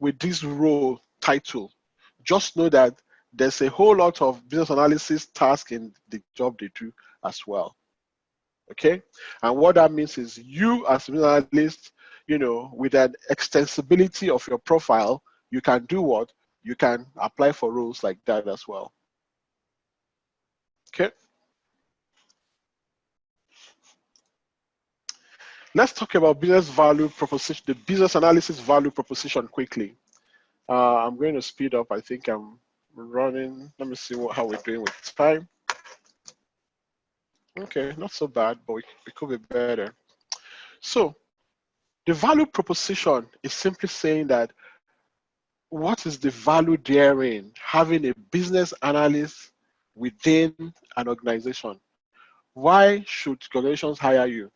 with this role title, just know that there's a whole lot of business analysis tasks in the job they do as well. Okay? And what that means is you as a business analyst, with an extensibility of your profile, you can do what? You can apply for roles like that as well. Okay? Let's talk about business value proposition, the business analysis value proposition quickly. I'm going to speed up. I think I'm running. Let me see how we're doing with time. Okay, not so bad, but it could be better. So the value proposition is simply saying that what is the value therein having a business analyst within an organization? Why should organizations hire you?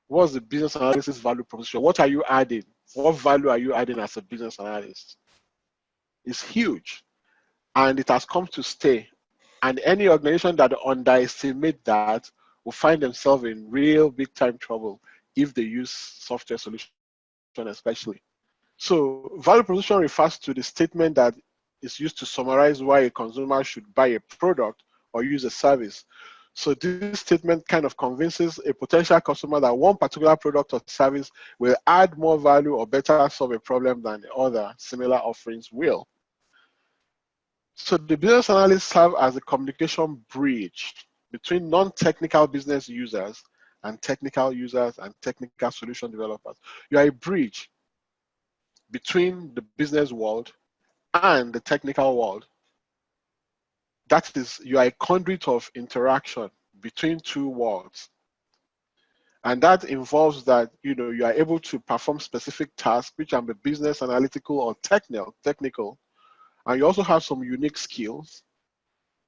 What's the business analysis value proposition? What are you adding? What value are you adding as a business analyst? It's huge, and it has come to stay. And any organization that underestimate that will find themselves in real big time trouble if they use software solution especially. So value proposition refers to the statement that is used to summarize why a consumer should buy a product or use a service. So this statement kind of convinces a potential customer that one particular product or service will add more value or better solve a problem than other similar offerings will. So the business analysts serve as a communication bridge between non-technical business users and technical solution developers. You are a bridge between the business world and the technical world. That is, you are a conduit of interaction between two worlds. And that involves that you are able to perform specific tasks which can be business, analytical, or technical. And you also have some unique skills,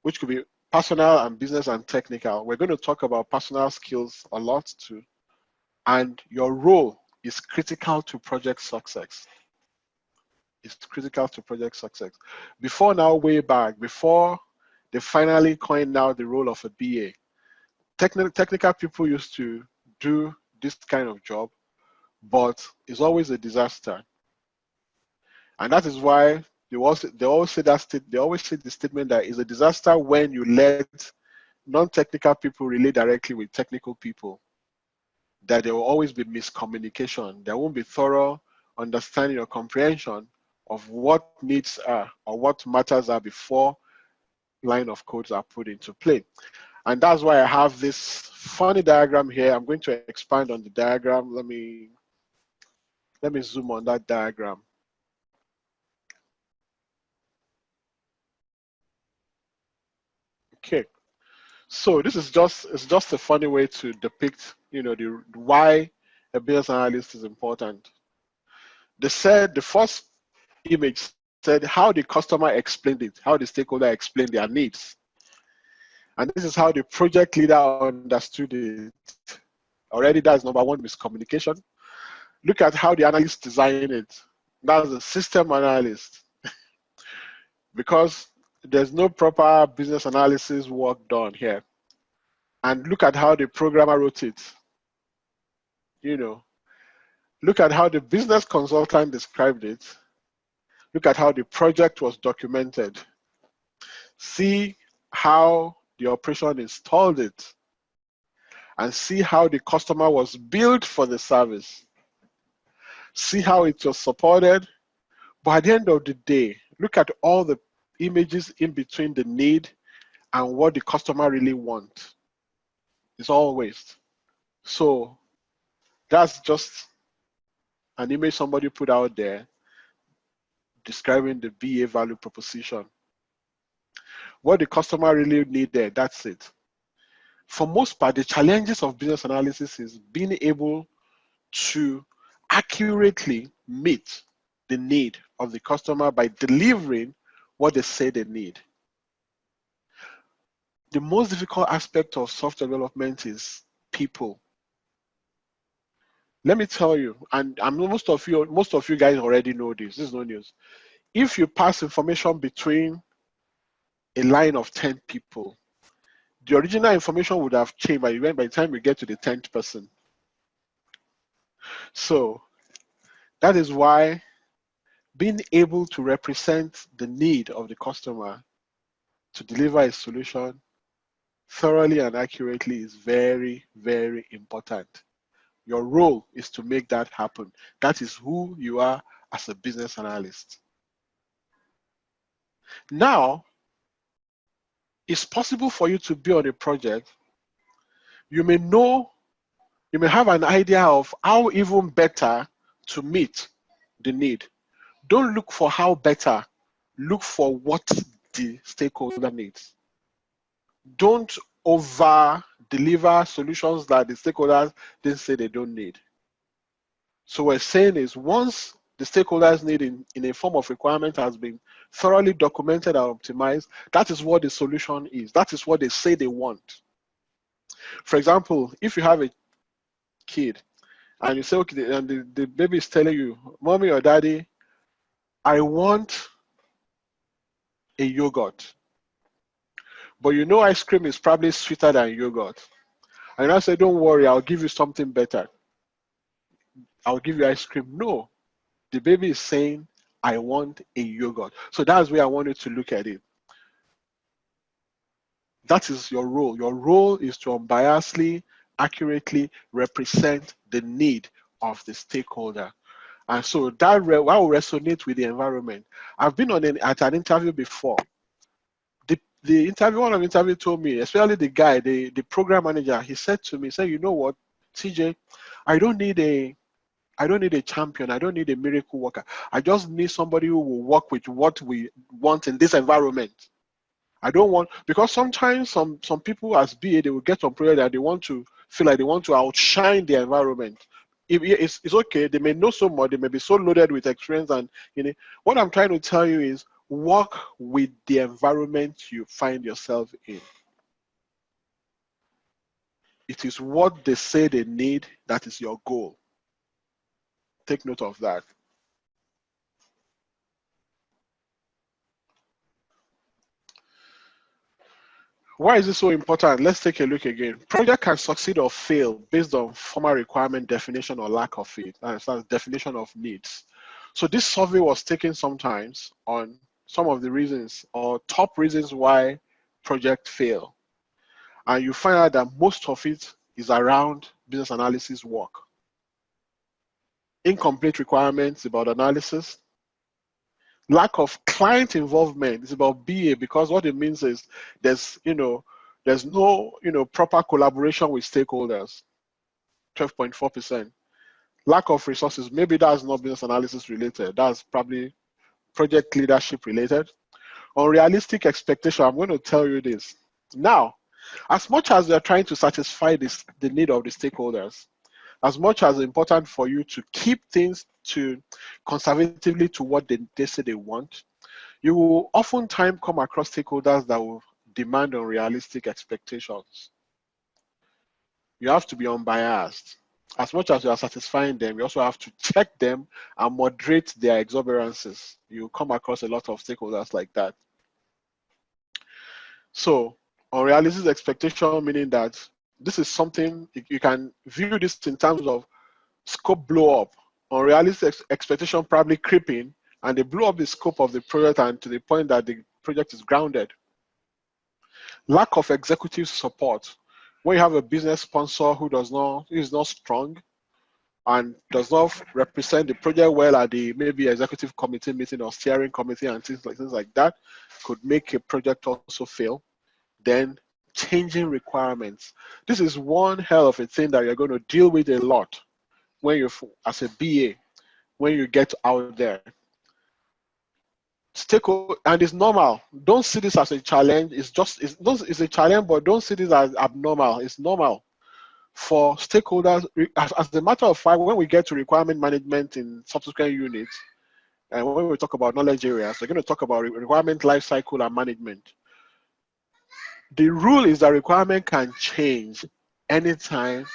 which could be personal and business and technical. We're going to talk about personal skills a lot too. And your role is critical to project success. It's critical to project success. Before now, way back, before they finally coined out the role of a BA, technical people used to do this kind of job, but it's always a disaster. And that is why they always say the statement that it's a disaster when you let non-technical people relate directly with technical people, that there will always be miscommunication. There won't be thorough understanding or comprehension of what needs are or what matters are before line of codes are put into play. And that's why I have this funny diagram here. I'm going to expand on the diagram. Let me zoom on that diagram. Okay. So this is just a funny way to depict, why a business analyst is important. They said the first image said how the customer explained it, how the stakeholder explained their needs. And this is how the project leader understood it. Already that's number one, miscommunication. Look at how the analyst designed it. That's a system analyst. Because there's no proper business analysis work done here. And look at how the programmer wrote it. Look at how the business consultant described it. Look at how the project was documented. See how the operation installed it. And see how the customer was billed for the service. See how it was supported. But at the end of the day, look at all the images in between the need and what the customer really wants. It's all waste. So that's just an image somebody put out there describing the BA value proposition. What the customer really needed, that's it. For most part, the challenges of business analysis is being able to accurately meet the need of the customer by delivering what they say they need. The most difficult aspect of software development is people. Let me tell you, and most of you guys already know this. This is no news. If you pass information between a line of 10 people, the original information would have changed by the time we get to the 10th person. So that is why being able to represent the need of the customer to deliver a solution thoroughly and accurately is very, very important. Your role is to make that happen. That is who you are as a business analyst. Now, it's possible for you to be on a project. You may have an idea of how even better to meet the need. Don't look for how better, look for what the stakeholder needs. Don't over deliver solutions that the stakeholders didn't say they don't need. So what we're saying is once the stakeholders need in a form of requirement has been thoroughly documented and optimized, that is what the solution is. That is what they say they want. For example, if you have a kid and you say, okay, and the baby is telling you, mommy or daddy, I want a yogurt. But you know ice cream is probably sweeter than yogurt. And I say, don't worry, I'll give you something better. I'll give you ice cream. No, the baby is saying, I want a yogurt. So that's where I want you to look at it. That is your role. Your role is to unbiasedly, accurately represent the need of the stakeholder. And so that will resonate with the environment. I've been at an interview before. The one of the interview told me, especially the guy, the program manager, he said to me, you know what, TJ, I don't need a champion. I don't need a miracle worker. I just need somebody who will work with what we want in this environment. I don't want, because sometimes some people as BA, they will get on project that they want to feel like they want to outshine the environment. It's okay. They may know so much. They may be so loaded with experience. And what I'm trying to tell you is work with the environment you find yourself in. It is what they say they need that is your goal. Take note of that. Why is this so important? Let's take a look again. Project can succeed or fail based on formal requirement definition or lack of it. That's definition of needs. So this survey was taken sometimes on some of the reasons or top reasons why projects fail. And you find out that most of it is around business analysis work. Incomplete requirements about analysis. Lack of client involvement is about BA, because what it means is there's no proper collaboration with stakeholders. 12.4%. Lack of resources, maybe that's not business analysis related, that's probably project leadership related. Unrealistic expectation, I'm going to tell you this. Now, as much as they're trying to satisfy the need of the stakeholders, as much as it's important for you to keep things to conservatively to what they say they want, you will oftentimes come across stakeholders that will demand unrealistic expectations. You have to be unbiased. As much as you are satisfying them, you also have to check them and moderate their exuberances. You come across a lot of stakeholders like that. So unrealistic expectation, meaning that this is something you can view this in terms of scope blow up. Unrealistic expectation probably creeping, and they blow up the scope of the project and to the point that the project is grounded. Lack of executive support. When you have a business sponsor who is not strong and does not represent the project well at the maybe executive committee meeting or steering committee and things like that, could make a project also fail. Then changing requirements. This is one hell of a thing that you're going to deal with a lot when you're as a BA, when you get out there. And it's normal. Don't see this as a challenge. It's a challenge, but don't see this as abnormal. It's normal for stakeholders. As a matter of fact, when we get to requirement management in subsequent units, and when we talk about knowledge areas, we're going to talk about requirement lifecycle and management. The rule is that requirement can change anytime,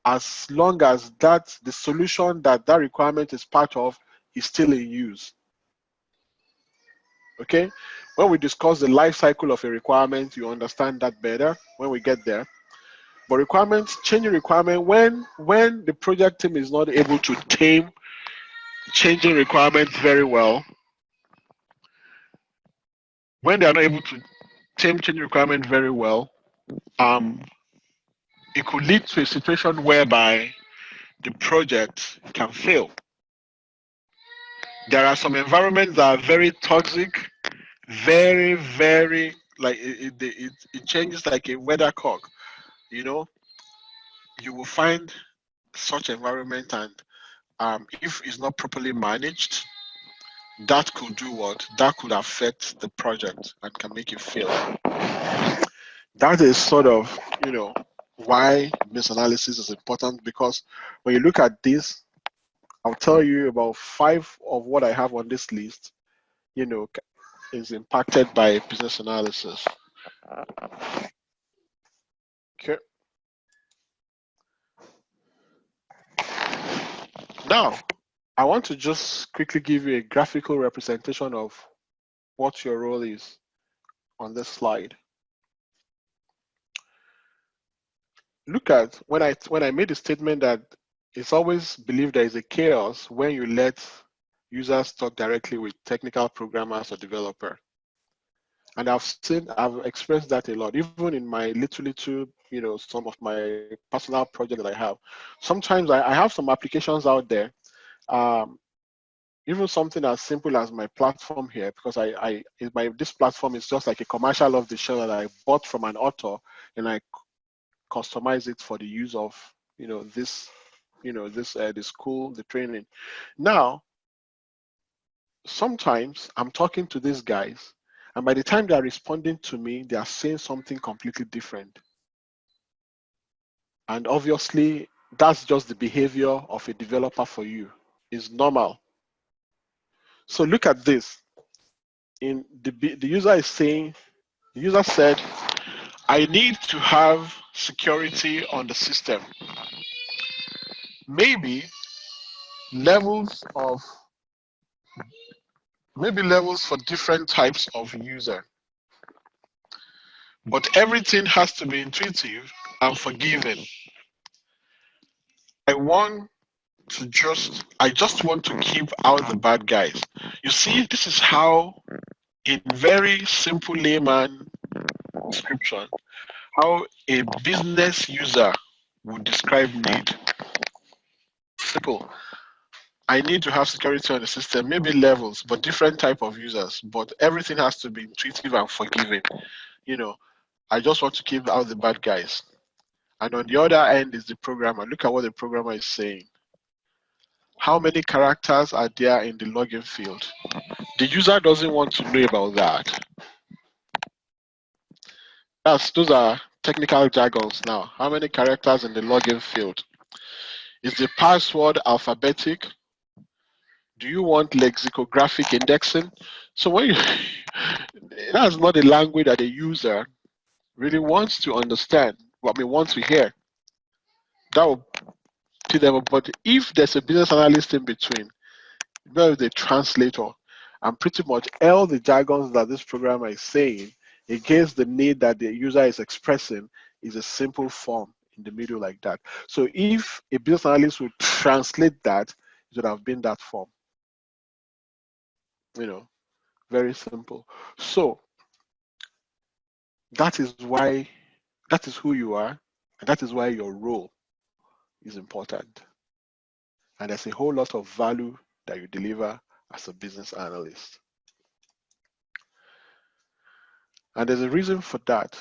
as long as the solution that requirement is part of is still in use. Okay, when we discuss the life cycle of a requirement, you understand that better when we get there. But changing requirement, when the project team is not able to tame changing requirements very well, when they are not able to tame changing requirement very well, it could lead to a situation whereby the project can fail. There are some environments that are very toxic, very, very, like it changes like a weathercock. You will find such environment, and if it's not properly managed, that could do what? That could affect the project and can make it fail. That is sort of, why business analysis is important, because when you look at this, I'll tell you about 5 of what I have on this list, is impacted by business analysis. Okay. Now, I want to just quickly give you a graphical representation of what your role is on this slide. Look at when I made the statement that it's always believed there is a chaos when you let users talk directly with technical programmers or developer. And I've expressed that a lot, even in my little, some of my personal projects that I have. Sometimes I have some applications out there, even something as simple as my platform here, because this platform is just like a commercial of the show that I bought from an author, and I customize it for the use of, the school, the training. Now, sometimes I'm talking to these guys, and by the time they are responding to me, they are saying something completely different. And obviously, that's just the behavior of a developer for you. It's normal. So look at this. The user is saying, the user said, I need to have security on the system. Maybe levels for different types of user. But everything has to be intuitive and forgiving. I just want to keep out the bad guys. You see, this is how, in very simple layman description, how a business user would describe need. Simple. I need to have security on the system, maybe levels, but different type of users. But everything has to be intuitive and forgiving. I just want to keep out the bad guys. And on the other end is the programmer. Look at what the programmer is saying. How many characters are there in the login field? The user doesn't want to know about that. Those are technical jargons now. How many characters in the login field? Is the password alphabetic? Do you want lexicographic indexing? So that's not a language that a user really wants to understand. Wants to hear. That will to them. But if there's a business analyst in between, the translator, and pretty much all the jargons that this programmer is saying against the need that the user is expressing is a simple form in the middle like that. So if a business analyst would translate that, it would have been that form. Very simple. So that is who you are, and that is why your role is important. And there's a whole lot of value that you deliver as a business analyst. And there's a reason for that.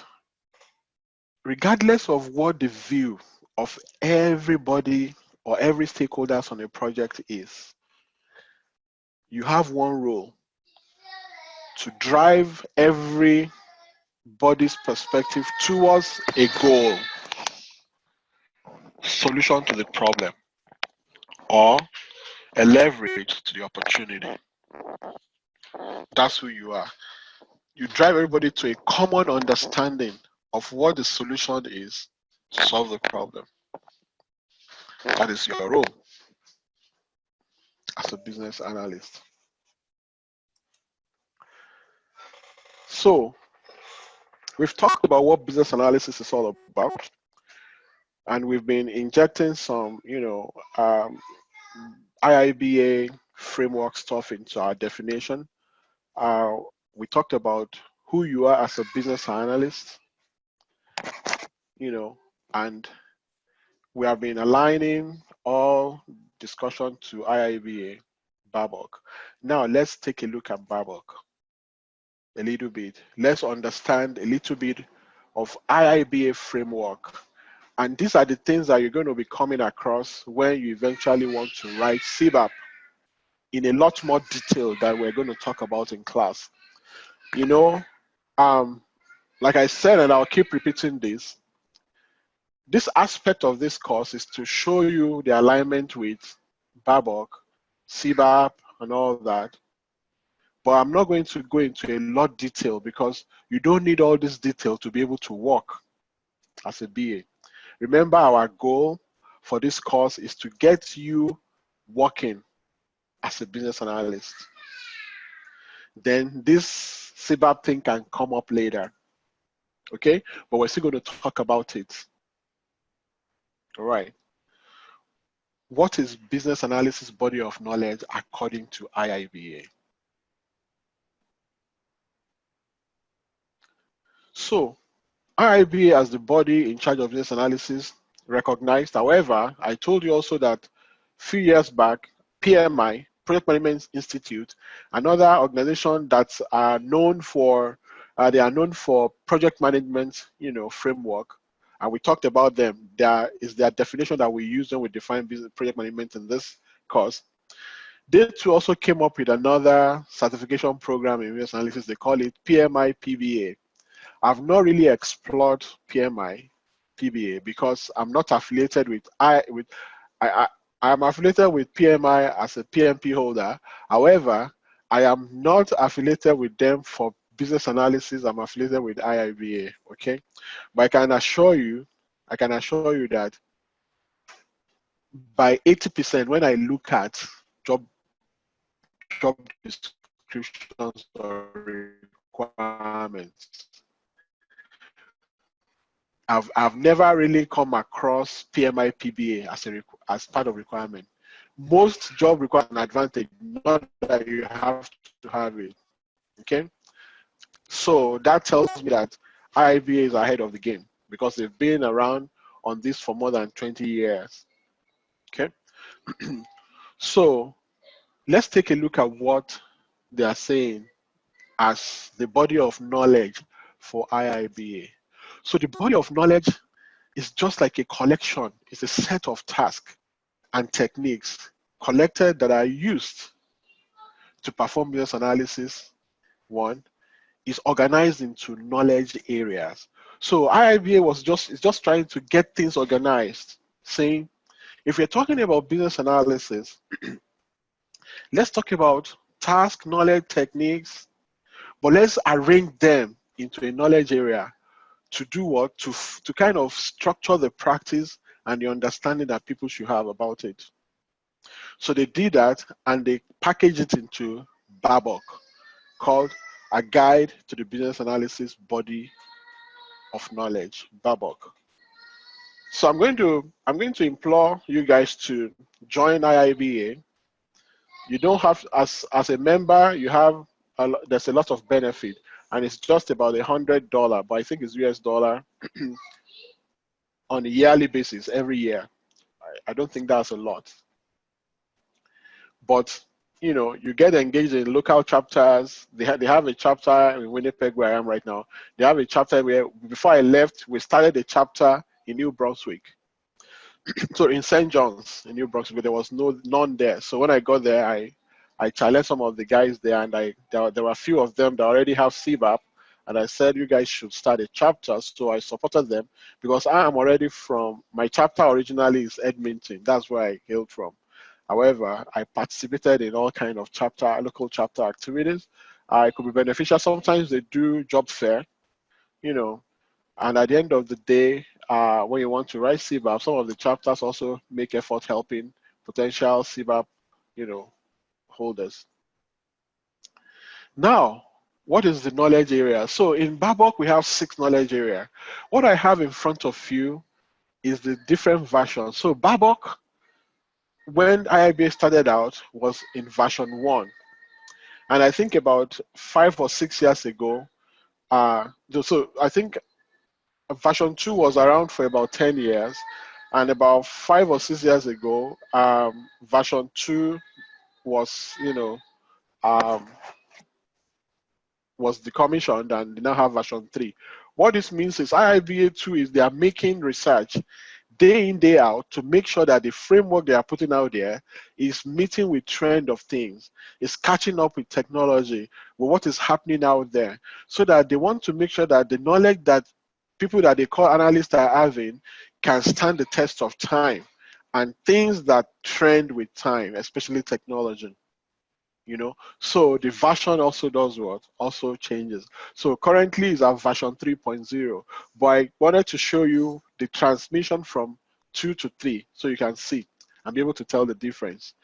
Regardless of what the view of everybody or every stakeholders on a project is, you have one role: to drive everybody's perspective towards a goal, solution to the problem, or a leverage to the opportunity. That's who you are. You drive everybody to a common understanding of what the solution is to solve the problem. That is your role as a business analyst. So we've talked about what business analysis is all about, and we've been injecting some, IIBA framework stuff into our definition. We talked about who you are as a business analyst, and we have been aligning all discussion to IIBA, BABOK. Now let's take a look at BABOK a little bit. Let's understand a little bit of IIBA framework. And these are the things that you're going to be coming across when you eventually want to write CBAP in a lot more detail that we're going to talk about in class. Like I said, and I'll keep repeating this aspect of this course is to show you the alignment with BABOK CBAP, and all that. But I'm not going to go into a lot detail because you don't need all this detail to be able to work as a BA. Remember, our goal for this course is to get you working as a business analyst. Then this CBAP thing can come up later, okay? But we're still going to talk about it. All right. What is business analysis body of knowledge according to IIBA? So, IIBA as the body in charge of business analysis recognized. However, I told you also that a few years back, PMI, Project Management Institute, another organization that's known for they are known for project management, framework, and we talked about them. There is their definition that we use when we define business project management in this course. They too also came up with another certification program in business analysis. They call it PMI PBA. I've not really explored PMI PBA because I'm not affiliated with I'm affiliated with PMI as a PMP holder. However, I am not affiliated with them for business analysis. I'm affiliated with IIBA, okay? But I can assure you that by 80%, when I look at job descriptions or requirements, I've never really come across PMI PBA as part of requirement. Most job require an advantage, not that you have to have it. Okay, so that tells me that IIBA is ahead of the game because they've been around on this for more than 20 years. Okay, so let's take a look at what they are saying as the body of knowledge for IIBA. So the body of knowledge is just like a collection. It's a set of tasks and techniques collected that are used to perform business analysis. One is organized into knowledge areas. So IIBA is just trying to get things organized, saying if you're talking about business analysis, let's talk about task, knowledge, techniques, but let's arrange them into a knowledge area to do what? To kind of structure the practice and the understanding that people should have about it. So they did that and they packaged it into BABOK, called A Guide to the Business Analysis Body of Knowledge, BABOK. So I'm going to implore you guys to join IIBA. You don't have, as a member, there's a lot of benefit, and it's just about $100, but I think it's US dollar on a yearly basis every year. I don't think that's a lot. But you get engaged in local chapters. They have a chapter in Winnipeg where I am right now. They have a chapter where before I left, we started a chapter in New Brunswick. So in St. John's in New Brunswick, there was none there. So when I got there, I challenged some of the guys there, and there were a few of them that already have CBAP, and I said, you guys should start a chapter. So I supported them because I am already my chapter originally is Edmonton. That's where I hailed from. However, I participated in all kinds of local chapter activities. It could be beneficial. Sometimes they do job fair, and at the end of the day, when you want to write CBAP, some of the chapters also make effort helping potential CBAP, holders. Now, what is the knowledge area? So in BABOK, we have 6 knowledge area. What I have in front of you is the different versions. So BABOK, when IIBA started out, was in version 1. And I think about 5 or 6 years ago, so I think version 2 was around for about 10 years. And about 5 or 6 years ago, version 2 was, was decommissioned, and they now have version 3. What this means is IIBA 2 is they are making research day in, day out to make sure that the framework they are putting out there is meeting with trend of things, is catching up with technology, with what is happening out there, so that they want to make sure that the knowledge that people that they call analysts are having can stand the test of time and things that trend with time, especially technology. So the version also does what? Also changes. So currently is at version 3.0, but I wanted to show you the transmission from 2 to 3 so you can see and be able to tell the difference.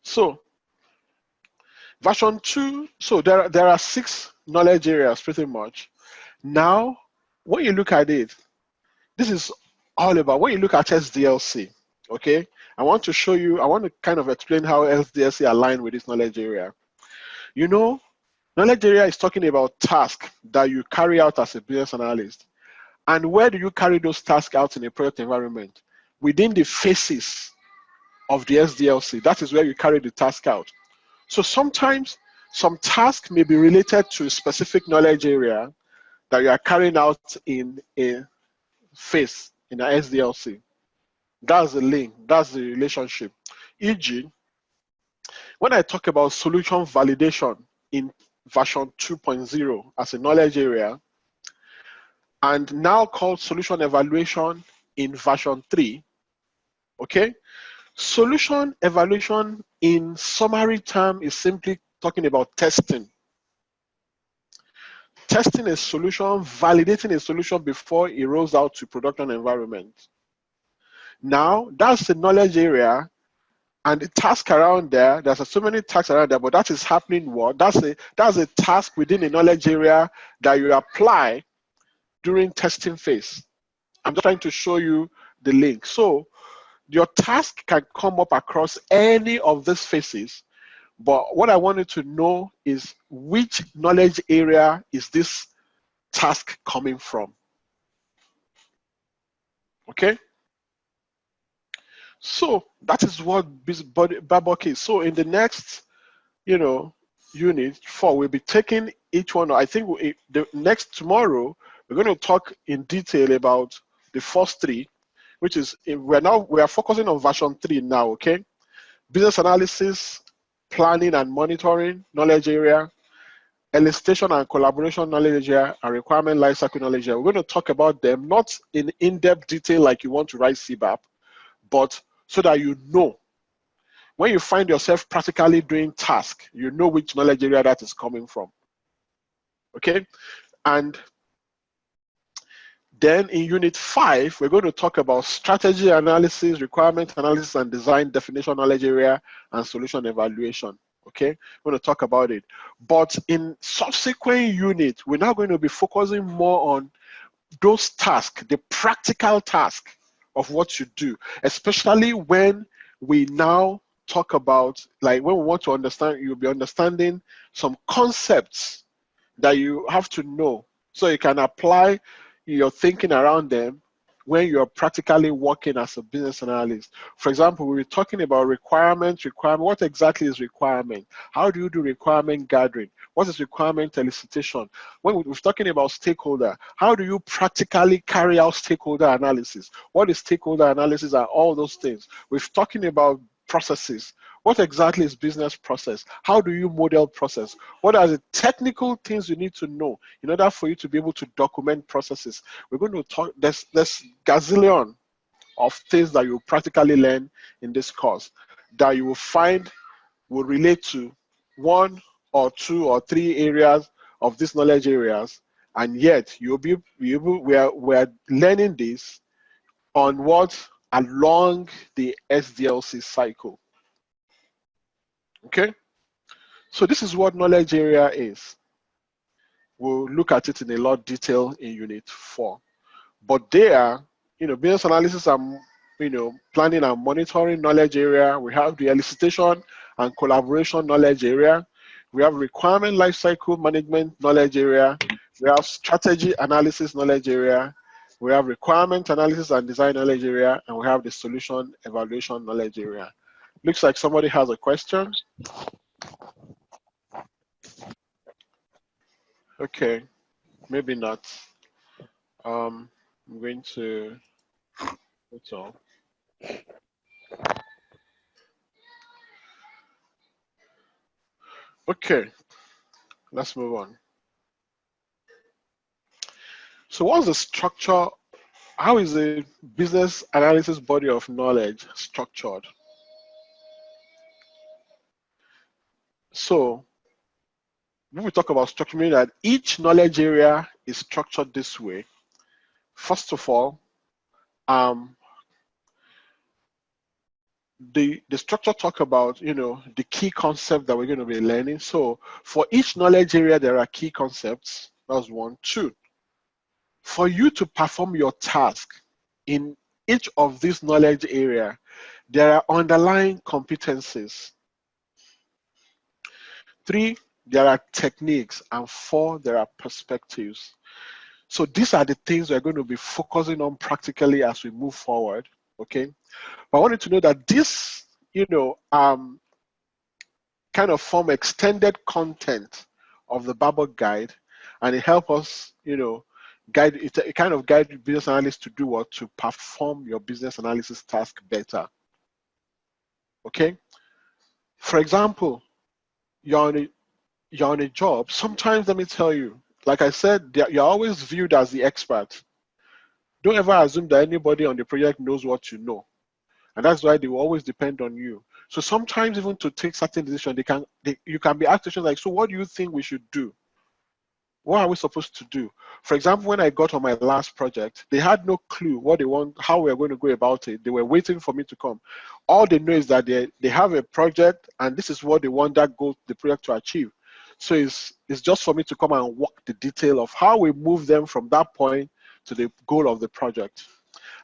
So version 2, so there are 6 knowledge areas pretty much. Now, when you look at it, this is all about, when you look at SDLC, okay? I want to kind of explain how SDLC align with this knowledge area. Knowledge area is talking about tasks that you carry out as a business analyst. And where do you carry those tasks out in a project environment? Within the phases of the SDLC. That is where you carry the task out. So sometimes some task may be related to a specific knowledge area that you are carrying out in a phase in an SDLC. That's the link, that's the relationship. E.g., when I talk about solution validation in version 2.0 as a knowledge area, and now called solution evaluation in version 3, okay? Solution evaluation in summary term is simply talking about testing. Testing a solution, validating a solution before it rolls out to production environment. Now, that's the knowledge area, and the task around there's so many tasks around there, but that is happening what? That's a task within a knowledge area that you apply during testing phase. I'm just trying to show you the link. So your task can come up across any of these phases, but what I wanted to know is which knowledge area is this task coming from? Okay? So that is what Babok is. So in the next, unit 4, we'll be taking each one. I think the next tomorrow, we're going to talk in detail about the first 3, which is we are focusing on version 3 now, okay? Business analysis, planning and monitoring knowledge area, elicitation and collaboration knowledge area, and requirement lifecycle knowledge area. We're going to talk about them, not in in-depth detail like you want to write CBAP, but so that you know when you find yourself practically doing task, you know which knowledge area that is coming from. Okay? And then in unit 5, we're going to talk about strategy analysis, requirement analysis, and design definition knowledge area, and solution evaluation. Okay? We're going to talk about it. But in subsequent units, we're now going to be focusing more on those tasks, the practical task of what you do, especially when we now talk about, like when we want to understand, you'll be understanding some concepts that you have to know so you can apply your thinking around them when you're practically working as a business analyst. For example, we were talking about requirement. What exactly is requirement? How do you do requirement gathering? What is requirement elicitation? When we're talking about stakeholder, how do you practically carry out stakeholder analysis? What is stakeholder analysis and all those things? We're talking about processes. What exactly is business process? How do you model process? What are the technical things you need to know in order for you to be able to document processes? We're going to talk, there's gazillion of things that you practically learn in this course that you will find will relate to 1 or 2 or 3 areas of these knowledge areas, and yet we're learning this on what? Along the SDLC cycle. Okay? So this is what knowledge area is. We'll look at it in a lot of detail in unit 4. But there, business analysis and, planning and monitoring knowledge area. We have the elicitation and collaboration knowledge area. We have requirement lifecycle management knowledge area. We have strategy analysis knowledge area. We have requirement analysis and design knowledge area. And we have the solution evaluation knowledge area. Looks like somebody has a question. Okay, maybe not. I'm going to, that's all. Okay, let's move on. So what's the structure how is a business analysis body of knowledge structured? So when we talk about structure, meaning that each knowledge area is structured this way. First of all, the structure talk about, the key concept that we're going to be learning. So for each knowledge area, there are key concepts. That's one. Two, for you to perform your task in each of these knowledge area, there are underlying competencies. Three, there are techniques. And four, there are perspectives. So these are the things we're going to be focusing on practically as we move forward, okay? But I want you to know that this, kind of form extended content of the Babok guide, and it helps us, guide it kind of guide business analysts to do what? To perform your business analysis task better. Okay? For example, you're on a job. Sometimes, let me tell you, like I said, you're always viewed as the expert. Don't ever assume that anybody on the project knows what you know. And that's why they will always depend on you. So sometimes even to take certain decisions, you can be asked questions like, so what do you think we should do? What are we supposed to do? For example, when I got on my last project, they had no clue what they want, how we are going to go about it. They were waiting for me to come. All they know is that they have a project and this is what they want that goal, the project to achieve. So it's just for me to come and walk the detail of how we move them from that point to the goal of the project.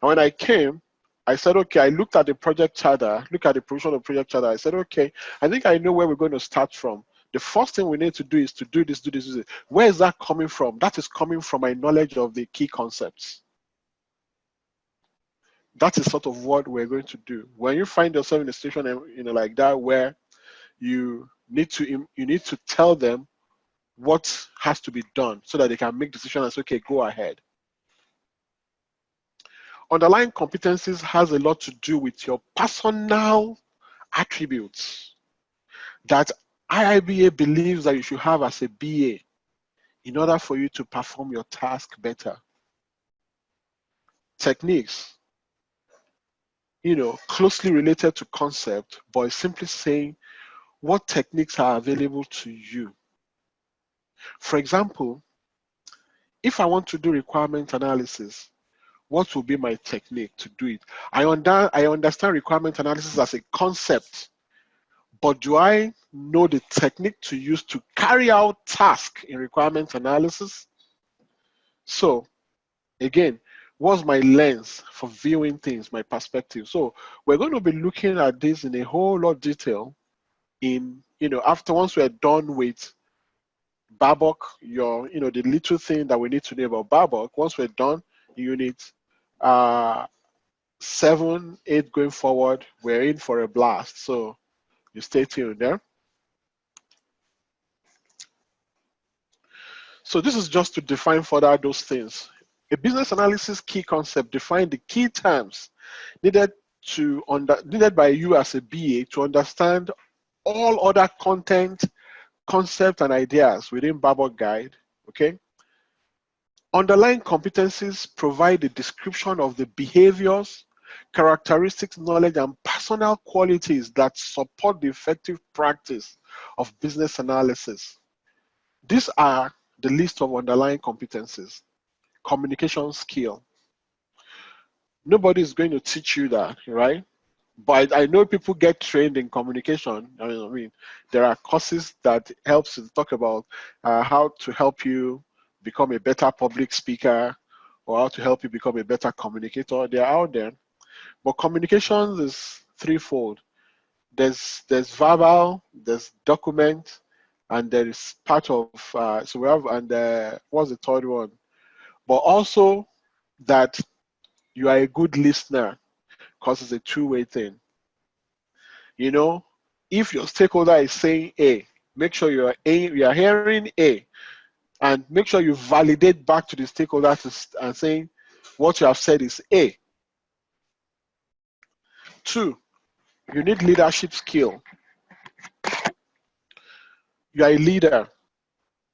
And when I came, I said, okay, I looked at the project charter, look at the provision of the project charter. I said, okay, I think I know where we're going to start from. The first thing we need to do is to do this, do this, do this. Where is that coming from? That is coming from my knowledge of the key concepts. That is sort of what we're going to do. When you find yourself in a situation, like that, where you need to tell them what has to be done so that they can make decisions and say, okay, go ahead. Underlying competencies has a lot to do with your personal attributes that IIBA believes that you should have as a BA in order for you to perform your task better. Techniques, closely related to concept, but simply saying what techniques are available to you. For example, if I want to do requirement analysis, what will be my technique to do it? I understand requirement analysis as a concept, but do I know the technique to use to carry out tasks in requirement analysis? So again, what's my lens for viewing things, my perspective? So we're going to be looking at this in a whole lot of detail after once we're done with Babok, the little thing that we need to know about Babok. Once we're done, unit 7, 8 going forward, we're in for a blast. So you stay tuned there. So this is just to define further those things. A business analysis key concept defines the key terms needed by you as a BA to understand all other content, concepts, and ideas within Babok Guide. Okay. Underlying competencies provide a description of the behaviors, characteristics, knowledge, and personal qualities that support the effective practice of business analysis. These are the list of underlying competencies. Communication skill. Nobody is going to teach you that, right? But I know people get trained in communication. I mean, there are courses that helps to talk about how to help you become a better public speaker or how to help you become a better communicator. They're out there. But communication is threefold. There's verbal, there's document, and there is part of, so we have, and what's the third one? But also that you are a good listener, because it's a two-way thing. If your stakeholder is saying A, make sure you are hearing A, and make sure you validate back to the stakeholder and saying what you have said is A. 2, you need leadership skill. You are a leader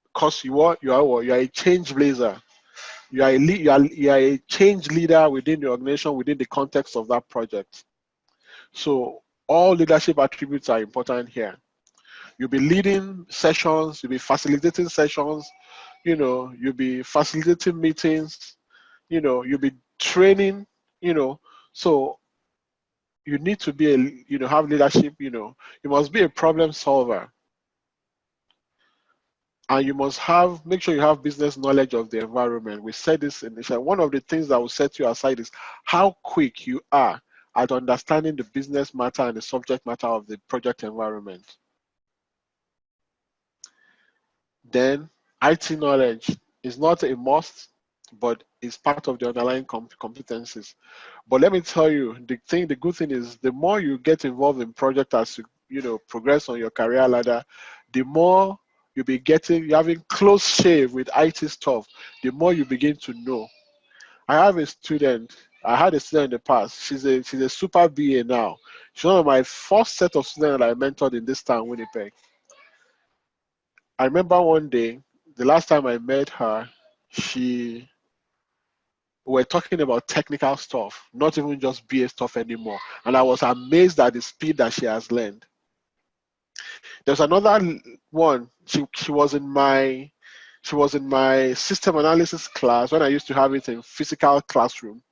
because you are a change blazer. You are you are a change leader within the organization, within the context of that project. So all leadership attributes are important here. You'll be leading sessions, you'll be facilitating sessions, you'll be facilitating meetings, you'll be training, so you need to be have leadership, you must be a problem solver. And you must make sure you have business knowledge of the environment. We said this initially. One of the things that will set you aside is how quick you are at understanding the business matter and the subject matter of the project environment. Then IT knowledge is not a must, but it's part of the underlying competencies. But let me tell you, the good thing is the more you get involved in project as you progress on your career ladder, the more you'll be having close shave with IT stuff, the more you begin to know. I had a student in the past. She's a super BA now. She's one of my first set of students that I mentored in this town, Winnipeg. I remember one day, the last time I met her, we're talking about technical stuff, not even just BA stuff anymore. And I was amazed at the speed that she has learned. There's another one. She was in my system analysis class when I used to have it in physical classroom.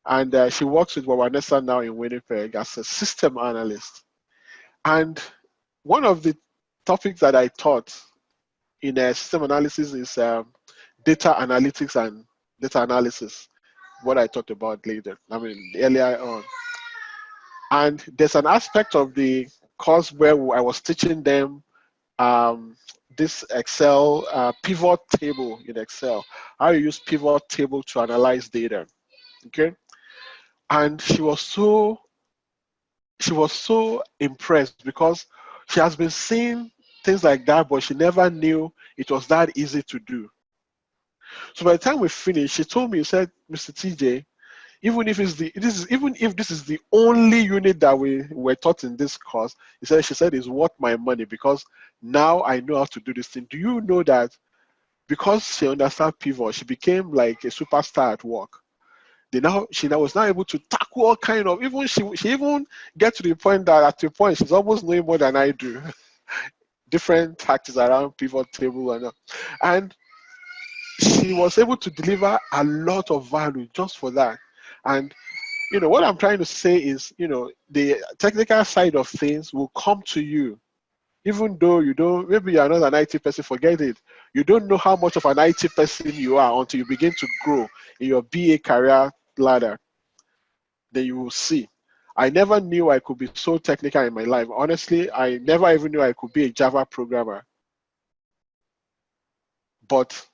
And she works with Wawanesa now in Winnipeg as a system analyst. And one of the topics that I taught in system analysis is data analytics and data analysis, what I talked about earlier on. And there's an aspect of the course where I was teaching them this Excel pivot table in Excel, how you use pivot table to analyze data. Okay, and she was so impressed because she has been seeing things like that, but she never knew it was that easy to do. So by the time we finished, she told me, she said, Mr. TJ, even if this is the only unit that we were taught in this course, she said it's worth my money because now I know how to do this thing. Do you know that because she understands pivot, she became like a superstar at work? She was now able to tackle all kind of, even she even get to the point that at the point she's almost knowing more than I do. Different tactics around pivot table and she was able to deliver a lot of value just for that. And what I'm trying to say is, the technical side of things will come to you, even though maybe you're not an IT person, forget it. You don't know how much of an IT person you are until you begin to grow in your BA career ladder. Then you will see. I never knew I could be so technical in my life. Honestly, I never even knew I could be a Java programmer. But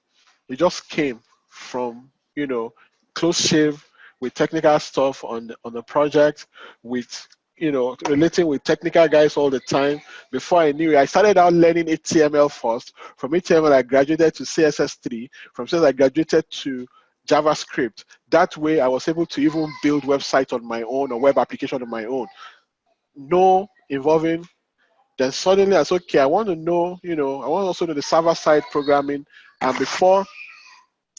it just came from, close shave with technical stuff on the project, with relating with technical guys all the time. Before I knew it, I started out learning HTML first. From HTML, I graduated to CSS3. From CSS, I graduated to JavaScript. That way, I was able to even build websites on my own or web application on my own. No involving. Then suddenly I said, okay, I want to know, I want to also know the server-side programming. And before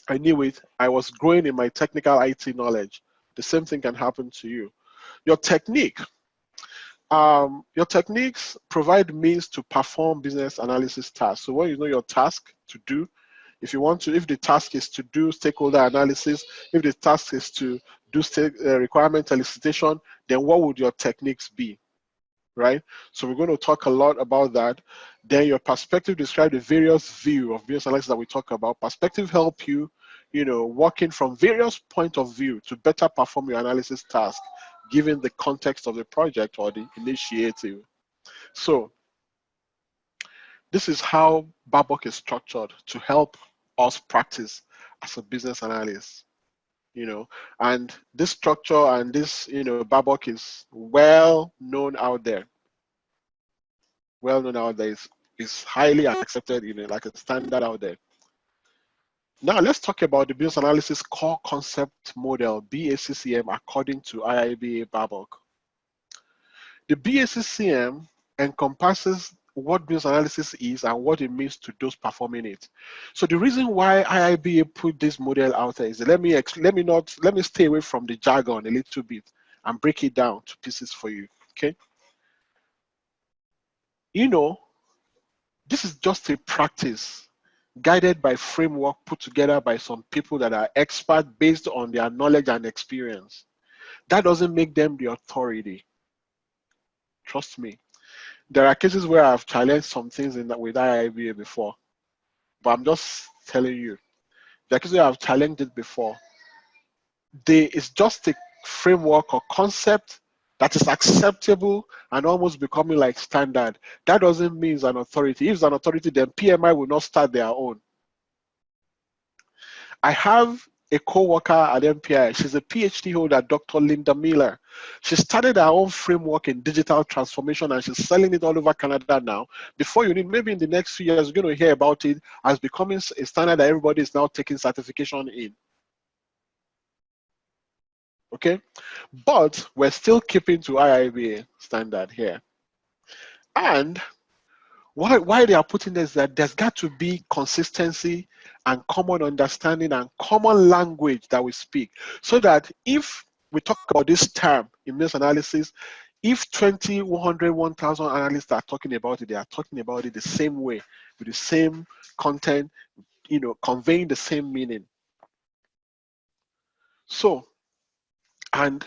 I knew it, I was growing in my technical IT knowledge. The same thing can happen to you. Your techniques provide means to perform business analysis tasks. So when you know your task to do, if the task is to do stakeholder analysis, if the task is to do requirement elicitation, then what would your techniques be, right? So we're going to talk a lot about that. Then your perspective describe the various view of business analysis that we talk about. Perspective help you, working from various point of view to better perform your analysis task, given the context of the project or the initiative. So this is how BABOK is structured to help us practice as a business analyst. And this structure and this, BABOK is well known out there. Well known out there. Is highly accepted, like a standard out there. Now let's talk about the business analysis core concept model, BACCM, according to IIBA BABOK. The BACCM encompasses what business analysis is and what it means to those performing it. So the reason why IIBA put this model out there is that let me stay away from the jargon a little bit and break it down to pieces for you. Okay. You know, this is just a practice guided by framework put together by some people that are expert based on their knowledge and experience. That doesn't make them the authority. Trust me. There are cases where I've challenged some things with IIBA before, but I'm just telling you, there are cases where I've challenged it before. It's just a framework or concept that is acceptable and almost becoming like standard. That doesn't mean it's an authority. If it's an authority, then PMI will not start their own. I have a co-worker at MPI. She's a PhD holder, Dr. Linda Miller. She started her own framework in digital transformation and she's selling it all over Canada now. Before you need, maybe in the next few years, you're going to hear about it as becoming a standard that everybody is now taking certification in. Okay, but we're still keeping to IIBA standard here. And why they are putting this, that there's got to be consistency and common understanding and common language that we speak, so that if we talk about this term in business analysis, if 20, 100, 1,000 analysts are talking about it, they are talking about it the same way, with the same content, conveying the same meaning. So, and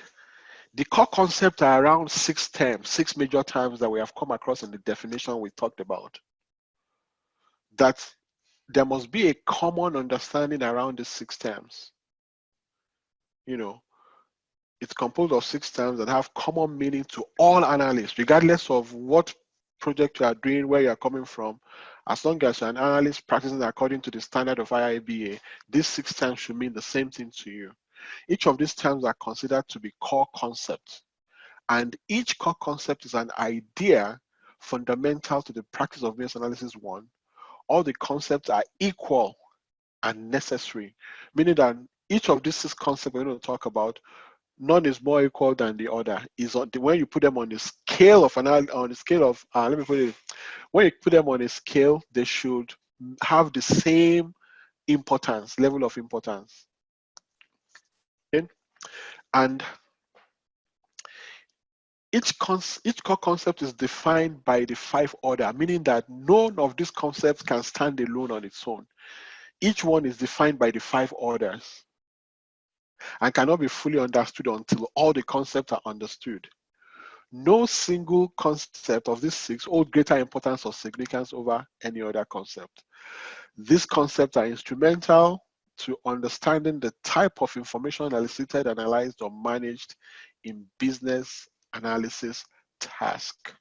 the core concepts are around 6 terms, 6 major terms that we have come across in the definition we talked about. That there must be a common understanding around these 6 terms. It's composed of 6 terms that have common meaning to all analysts, regardless of what project you are doing, where you are coming from. As long as you're an analyst practicing according to the standard of IIBA, these 6 terms should mean the same thing to you. Each of these terms are considered to be core concepts. And each core concept is an idea fundamental to the practice of business analysis 1. All the concepts are equal and necessary, meaning that each of these 6 concepts we're going to talk about, none is more equal than the other. When you put them on the scale of when you put them on a scale, they should have the same level of importance. Okay? And each core concept is defined by the 5 order, meaning that none of these concepts can stand alone on its own. Each one is defined by the 5 orders and cannot be fully understood until all the concepts are understood. No single concept of these 6 hold greater importance or significance over any other concept. These concepts are instrumental to understanding the type of information elicited, analyzed, or managed in business analysis task.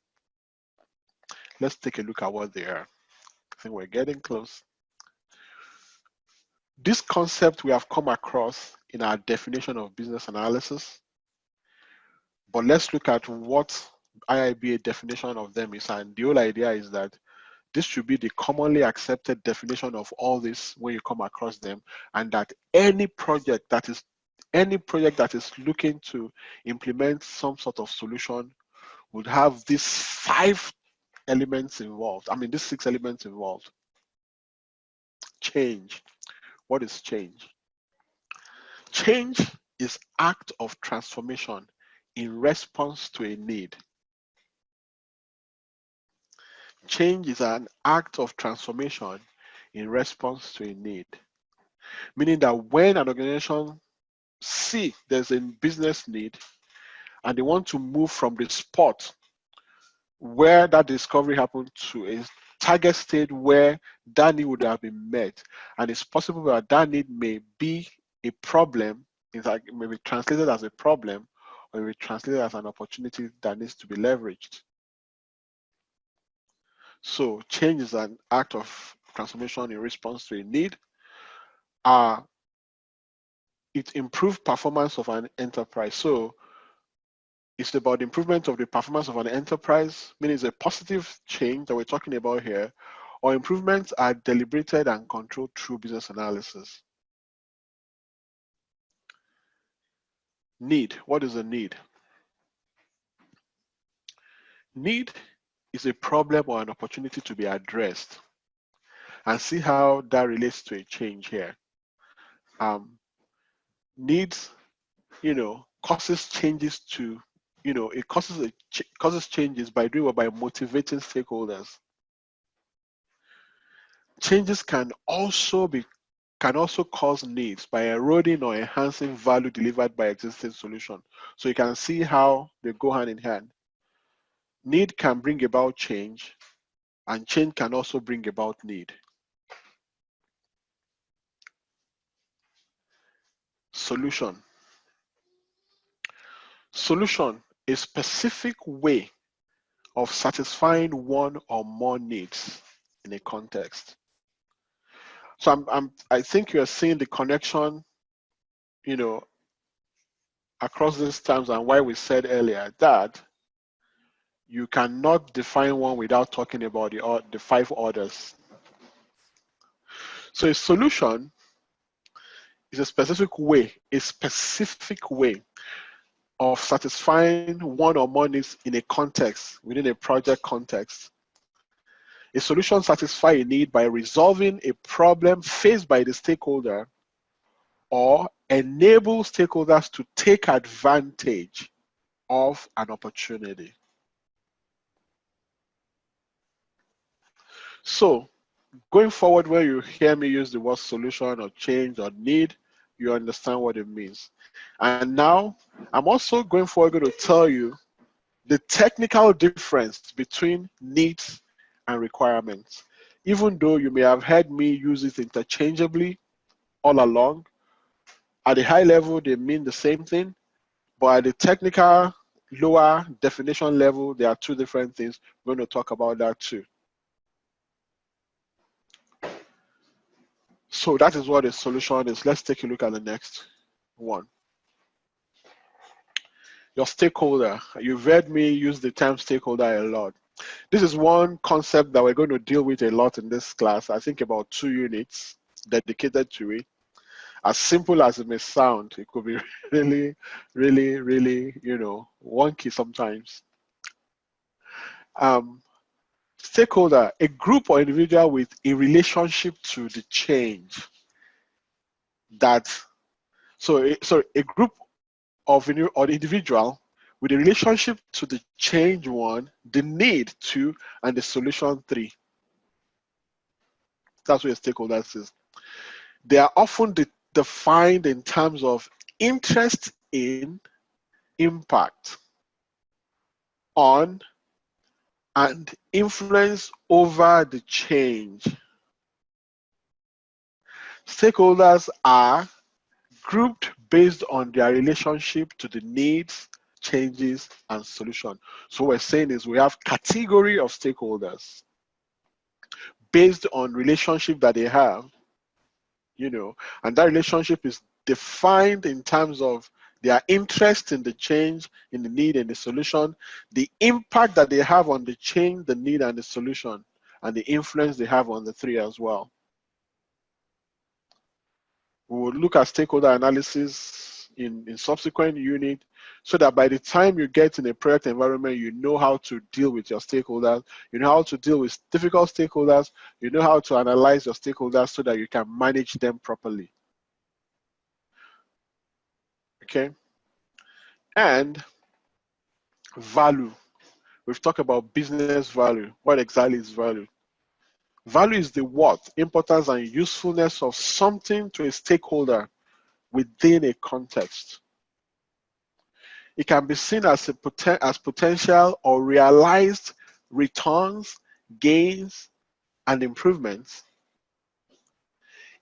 Let's take a look at what they are. I think we're getting close. This concept we have come across in our definition of business analysis, but let's look at what IIBA definition of them is. And the whole idea is that this should be the commonly accepted definition of all this when you come across them, and that any project that is looking to implement some sort of solution would have these 5 elements involved. I mean, these 6 elements involved. Change. What is change? Change is act of transformation in response to a need. Change is an act of transformation in response to a need. Meaning that when an organization see there's a business need and they want to move from the spot where that discovery happened to a target state where that need would have been met, and it's possible that that need may be a problem, in fact, it may be translated as a problem, or it may be translated as an opportunity that needs to be leveraged. So change is an act of transformation in response to a need. It improves performance of an enterprise. So it's about the improvement of the performance of an enterprise, meaning it's a positive change that we're talking about here, or improvements are deliberated and controlled through business analysis. Need. What is a need? Need is a problem or an opportunity to be addressed, and see how that relates to a change here. Needs, causes changes to, it causes changes by doing or by motivating stakeholders. Changes can also cause needs by eroding or enhancing value delivered by existing solution. So you can see how they go hand in hand. Need can bring about change, and change can also bring about need. Solution. Solution, a specific way of satisfying one or more needs in a context. So I think you're seeing the connection, across these terms, and why we said earlier that you cannot define one without talking about the 5 orders. So a solution is a specific way of satisfying one or more needs in a context, within a project context. A solution satisfies a need by resolving a problem faced by the stakeholder or enable stakeholders to take advantage of an opportunity. So, going forward, when you hear me use the word solution or change or need, you understand what it means. And now, I'm also going to tell you the technical difference between needs and requirements. Even though you may have heard me use it interchangeably all along, at the high level, they mean the same thing, but at the technical, lower definition level, there are 2 different things. We're going to talk about that too. So that is what a solution is. Let's take a look at the next one. Your stakeholder. You've heard me use the term stakeholder a lot. This is one concept that we're going to deal with a lot in this class. I think about 2 units dedicated to it. As simple as it may sound, it could be really, really, really, wonky sometimes. Stakeholder, a group or individual with a relationship to the change. A group of or the individual with a relationship to the change 1, the need 2, and the solution 3. That's what a stakeholder is. They are often defined in terms of interest in, impact on, and influence over the change. Stakeholders are grouped based on their relationship to the needs, changes, and solution. So what we're saying is we have category of stakeholders based on relationship that they have, and that relationship is defined in terms of their interest in the change, in the need, and the solution, the impact that they have on the change, the need, and the solution, and the influence they have on the 3 as well. We will look at stakeholder analysis in subsequent unit, so that by the time you get in a project environment, you know how to deal with your stakeholders, you know how to deal with difficult stakeholders, you know how to analyze your stakeholders so that you can manage them properly. Okay? And value. We've talked about business value. What exactly is value? Value is the worth, importance, and usefulness of something to a stakeholder within a context. It can be seen as potential or realized returns, gains, and improvements.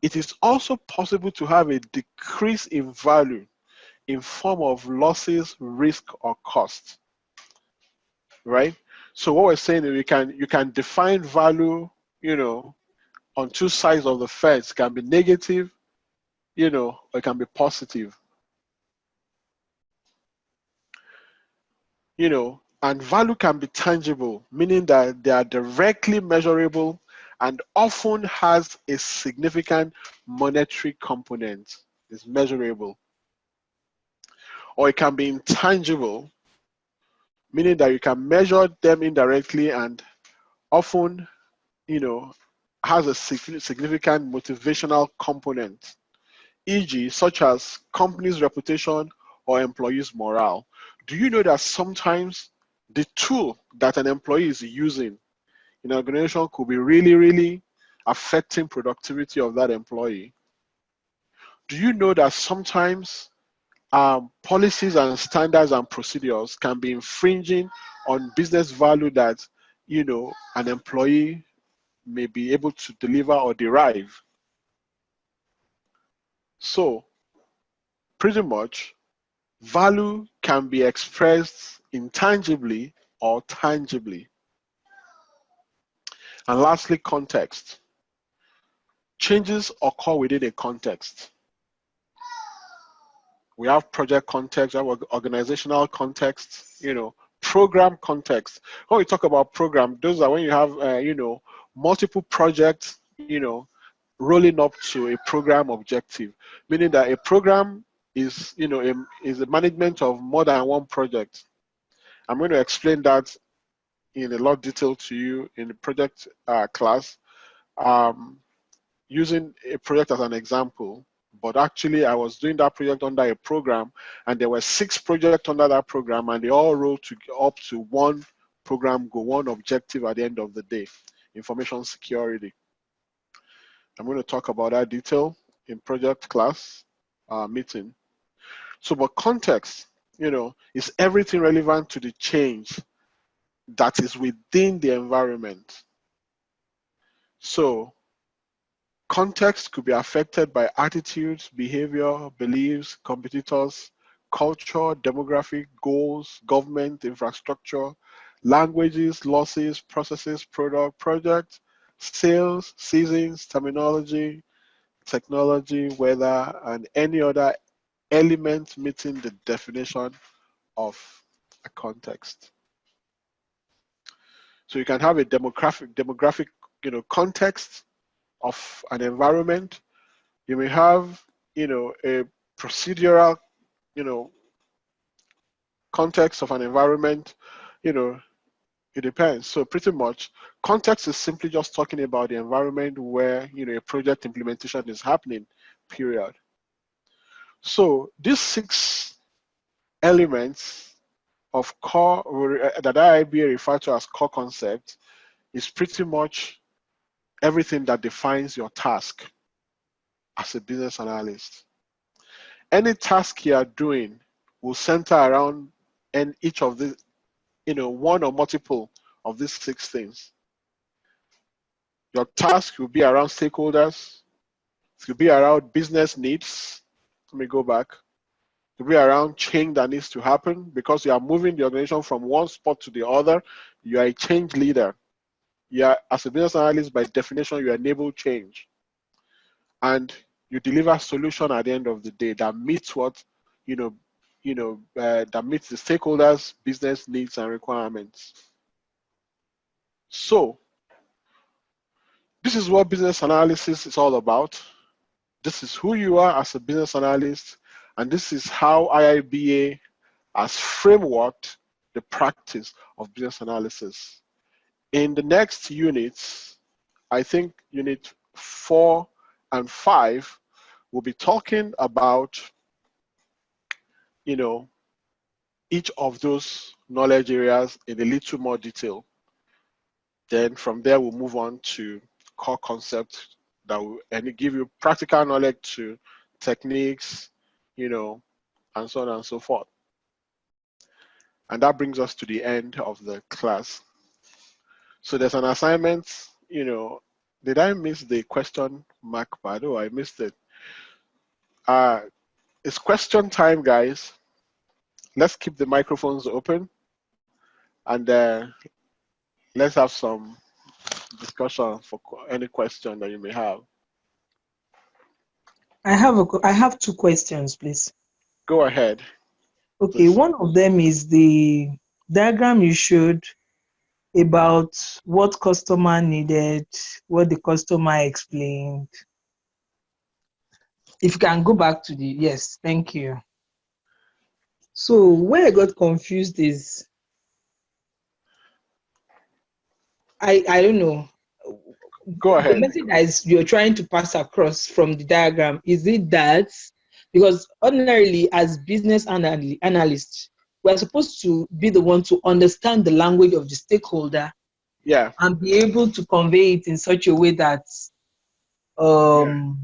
It is also possible to have a decrease in value in form of losses, risk, or cost. Right? So what we're saying is you can define value, on 2 sides of the fence. It can be negative, or it can be positive. And value can be tangible, meaning that they are directly measurable and often has a significant monetary component. It's measurable. Or it can be intangible, meaning that you can measure them indirectly and often, has a significant motivational component, e.g., such as company's reputation or employees' morale. Do you know that sometimes the tool that an employee is using in an organization could be really, really affecting productivity of that employee? Do you know that sometimes policies and standards and procedures can be infringing on business value that an employee may be able to deliver or derive? So pretty much value can be expressed intangibly or tangibly. And lastly, context. Changes occur within a context. We have project context, we have organizational context, program context. When we talk about program, those are when you have, multiple projects, rolling up to a program objective, meaning that a program is, is the management of more than one project. I'm going to explain that in a lot of detail to you in the project class, using a project as an example. But actually, I was doing that project under a program, and there were 6 projects under that program, and they all rolled up to one program goal, one objective at the end of the day: information security. I'm going to talk about that detail in project class meeting. So, but context, is everything relevant to the change that is within the environment. So, context could be affected by attitudes, behavior, beliefs, competitors, culture, demographic, goals, government, infrastructure, languages, losses, processes, project, sales, seasons, terminology, technology, weather, and any other element meeting the definition of a context. So you can have a demographic, context of an environment. You may have, a procedural, context of an environment. It depends. So pretty much, context is simply just talking about the environment where, a project implementation is happening, period. So these 6 elements of core that IIBA referred to as core concepts is pretty much everything that defines your task as a business analyst. Any task you are doing will center around each of the, one or multiple of these 6 things. Your task will be around stakeholders. It will be around business needs. Let me go back. It will be around change that needs to happen because you are moving the organization from one spot to the other. You are a change leader. As a business analyst, by definition, you enable change. And you deliver a solution at the end of the day that meets what, that meets the stakeholders' business needs and requirements. So, this is what business analysis is all about. This is who you are as a business analyst, and this is how IIBA has frameworked the practice of business analysis. In the next units, I think unit 4 and 5, we'll be talking about, each of those knowledge areas in a little more detail. Then from there, we'll move on to core concepts that will give you practical knowledge to techniques, and so on and so forth. And that brings us to the end of the class. So there's an assignment, did I miss the question mark pad? Oh, I missed it. It's question time, guys. Let's keep the microphones open and let's have some discussion for any question that you may have. I have 2 questions, please. Go ahead. Okay, Please. one of them is the diagram you showed about what customer needed, what the customer explained. If you can go back to yes, thank you. So where I got confused is I don't know. Go The ahead. message that you're trying to pass across from the diagram, is it that, because ordinarily as business analysts, we're supposed to be the one to understand the language of the stakeholder Yeah. and be able to convey it in such a way that Yeah. um,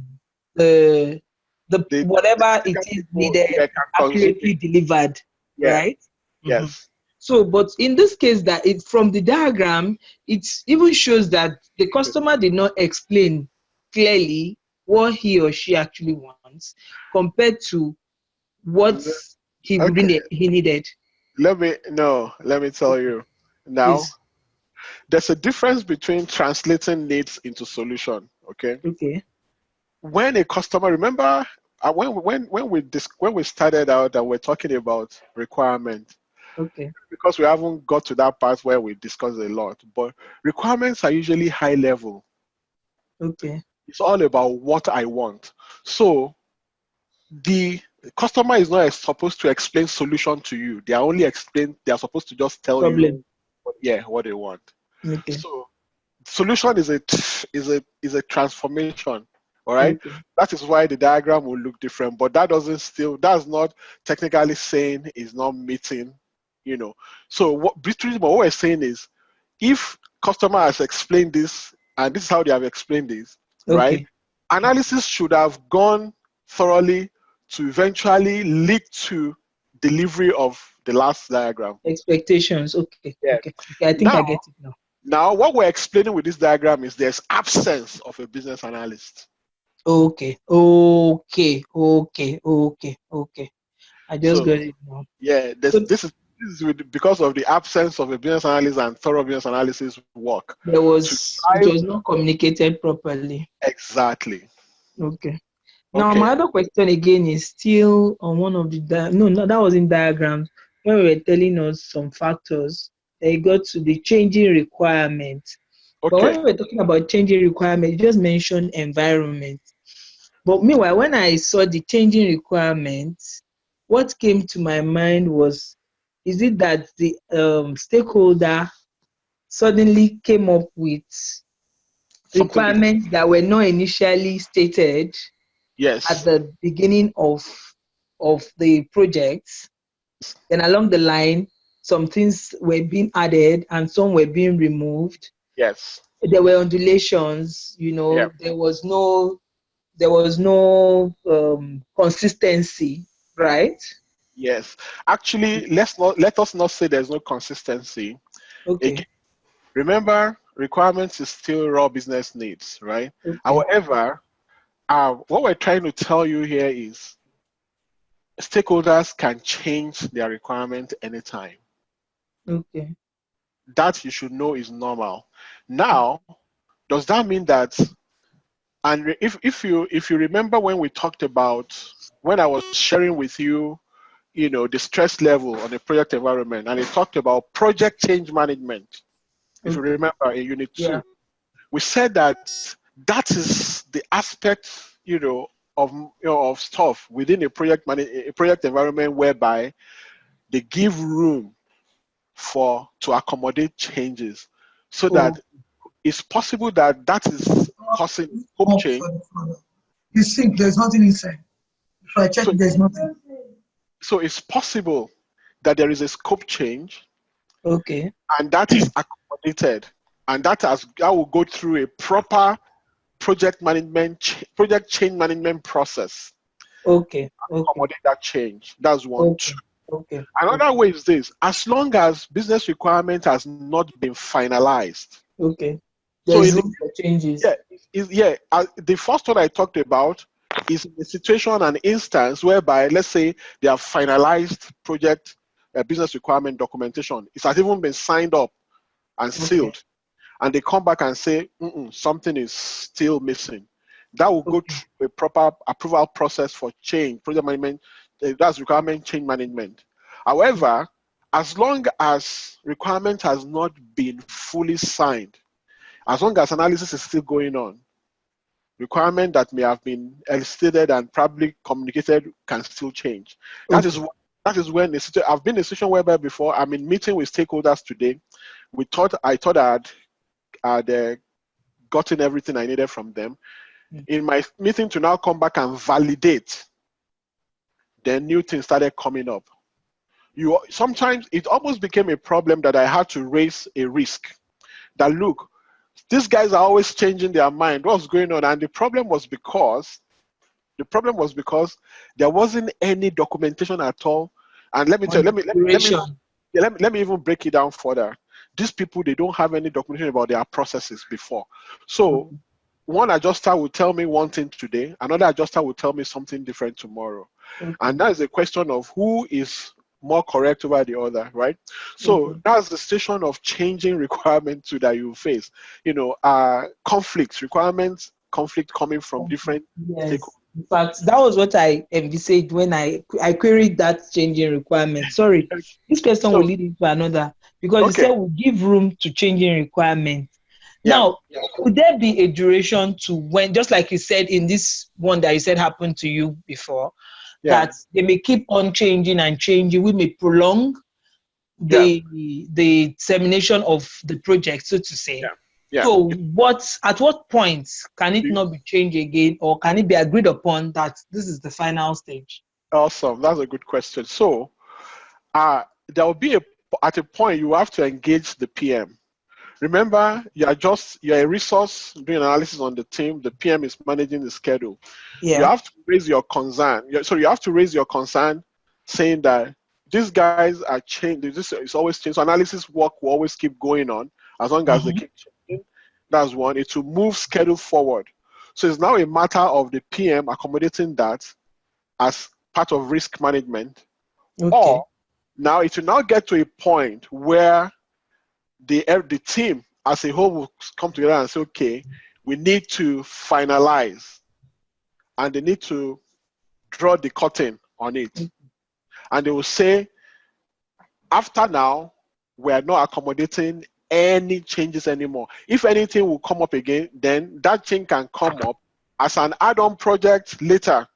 the The whatever it technical is people, needed yeah, is can consume it. accurately delivered, Yeah. right? Mhm. Yes. So, but in this case, that it from the diagram, it even shows that the customer did not explain clearly what he or she actually wants compared to what Okay. he needed. Let me tell you. Now, Please. there's a difference between translating needs into solution. Okay. Okay. When a customer, remember, when we started out and we're talking about requirement, Okay. because we haven't got to that part where we discuss a lot, but requirements are usually high level. Okay. It's all about what I want. So the customer is not supposed to explain solution to you. They are supposed to just tell you, Problem. yeah, what they want. Okay. So solution is a transformation. All right. Okay. That is why the diagram will look different, but that's not technically saying it's not meeting, you know. So what we're saying is, if customer has explained this and this is how they have explained this, right? Okay. Analysis should have gone thoroughly to eventually lead to delivery of the last diagram. Expectations. Okay. Yeah. Okay. Okay. I think Now, I get it now. now, what we're explaining with this diagram is there's absence of a business analyst. Okay. Okay. Okay. Okay. Okay. I just got So, it now. yeah, So because of the absence of a business analyst and thorough business analysis work to it drive was not communicated properly. exactly. Okay. Now my Okay. other question again is still on one of the no, that was in diagrams when we were telling us some factors. They got to the changing requirement. But when Okay. we were talking about changing requirement, you just mentioned environment. But meanwhile, when I saw the changing requirements, what came to my mind was, is it that the stakeholder suddenly came up with Something different. requirements that were not initially stated at Yes. the beginning of the project. Then along the line, some things were being added and some were being removed. Yes. There were undulations, Yeah. there was no consistency, right? Yes. Actually, let us not say there's no consistency. Okay. Again, remember, requirements is still raw business needs, right? Okay. However, what we're trying to tell you here is stakeholders can change their requirement anytime. Okay. That you should know is normal. Now, does that mean that? And if you remember when we talked about when I was sharing with you, the stress level on a project environment, and it talked about project change management. If you Okay. remember in Unit Yeah. 2, we said that is the aspect, of stuff within a project environment whereby they give room to accommodate changes, so Oh. that it's possible that is causing scope Up change. for the father. The sink, there's nothing inside. If I check, So, there's nothing. so it's possible that there is a scope change, Okay. and that is accommodated, and that will go through a proper project change management process. Okay. Okay. Accommodate that change. That's one. Two. Okay. Okay. Another Okay. way is this: as long as business requirement has not been finalized. Okay. So There's in room for changes. yeah, the first one I talked about is a situation, an instance whereby, let's say, they have finalized project business requirement documentation. It has even been signed up and Okay. sealed, and they come back and say, something is still missing. That will go Okay. through a proper approval process for change, project management, that's requirement change management. However, as long as requirement has not been fully signed, as long as analysis is still going on, requirement that may have been elicited and probably communicated can still change. That is Okay. that is when I've been in a situation whereby before I'm in meeting with stakeholders today. I thought I had had gotten everything I needed from them. In my meeting to now come back and validate, then new things started coming up. Sometimes it almost became a problem that I had to raise a risk. That look, these guys are always changing their mind. What's going on? And the problem was because there wasn't any documentation at all. And let me tell you, let me even break it down further. These people, they don't have any documentation about their processes before. So one adjuster will tell me one thing today, another adjuster will tell me something different tomorrow. And that is a question of who is more correct over the other, right? So that's the station of changing requirements that you face. Conflict coming from different stakeholders. In fact, that was what I envisaged when I queried that changing requirement. Sorry, this question will lead into another, because you said we give room to changing requirements. Now, would there be a duration to when, just like you said in this one that you said happened to you before, that they may keep on changing and changing, we may prolong the termination of the project, so to say. So at what point can it not be changed again, or can it be agreed upon that this is the final stage? Awesome, that's a good question. So there will be at a point you have to engage the PM. Remember, you're a resource doing analysis on the team. The PM is managing the schedule. You have to raise your concern. So you have to raise your concern, saying that these guys are changing. This is always changing. So analysis work will always keep going on as long as they keep changing. That's one. It will move schedule forward. So it's now a matter of the PM accommodating that as part of risk management. Or now it will now get to a point where the team as a whole will come together and say, okay, we need to finalize, and they need to draw the curtain on it. And they will say, after now, we are not accommodating any changes anymore. If anything will come up again, then that thing can come up as an add-on project later.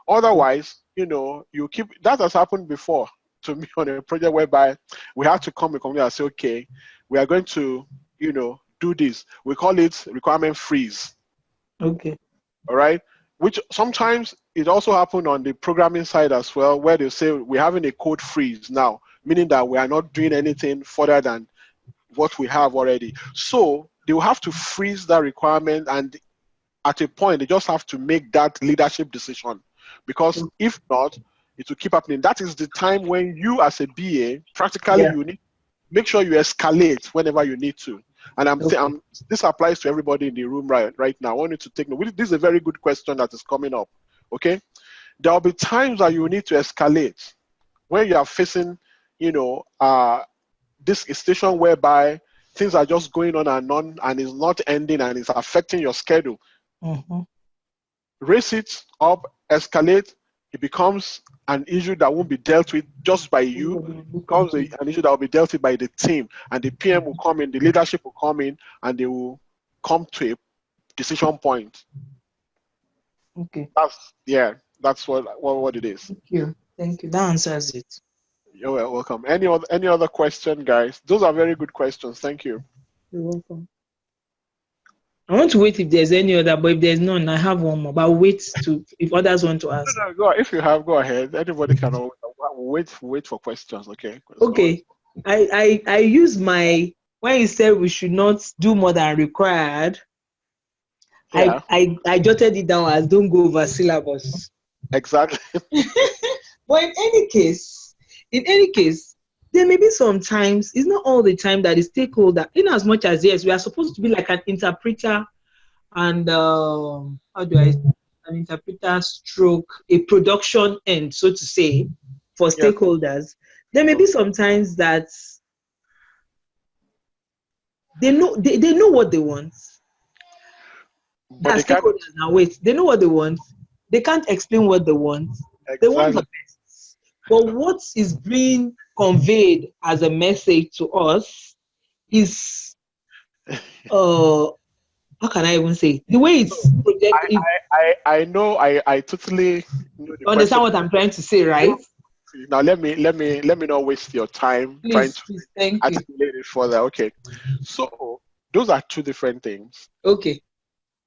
Otherwise, you keep, that has happened before to me on a project whereby we had to come and say, okay, we are going to, do this. We call it requirement freeze. Okay. All right. Which sometimes it also happened on the programming side as well, where they say we're having a code freeze now, meaning that we are not doing anything further than what we have already. So they will have to freeze that requirement, and at a point they just have to make that leadership decision, because if not, it will keep happening. That is the time when you as a BA, practically you need to make sure you escalate whenever you need to. And this applies to everybody in the room right now. I want you to take note. This is a very good question that is coming up. Okay, there will be times that you need to escalate when you are facing, this station whereby things are just going on and is not ending and it's affecting your schedule. Raise it up, escalate. It becomes an issue that won't be dealt with just by you. It becomes an issue that will be dealt with by the team, and the PM will come in, the leadership will come in, and they will come to a decision point. Okay. That's what it is. Thank you. That answers it. You're welcome. Any other question, guys? Those are very good questions. Thank you. You're welcome. I want to wait if there's any other, but if there's none, I have one more. But I'll wait if others want to ask. No, if you have, go ahead. Anybody can always wait for questions. Okay. Okay. I use my, when you said we should not do more than required. I jotted it down as don't go over syllabus. Exactly. But in any case, there may be sometimes, it's not all the time that the stakeholder, in as much as yes, we are supposed to be like an interpreter and an interpreter stroke, a production end, so to say, for stakeholders. There may be sometimes that they know what they want. But they know what they want. They can't explain what they want. Exactly. They want the best. But what is being conveyed as a message to us is, how can I even say? The way it's projected. I know. I totally know the understand what I'm trying to say, right? Now let me not waste your time trying to articulate it further. Okay, so those are two different things. Okay.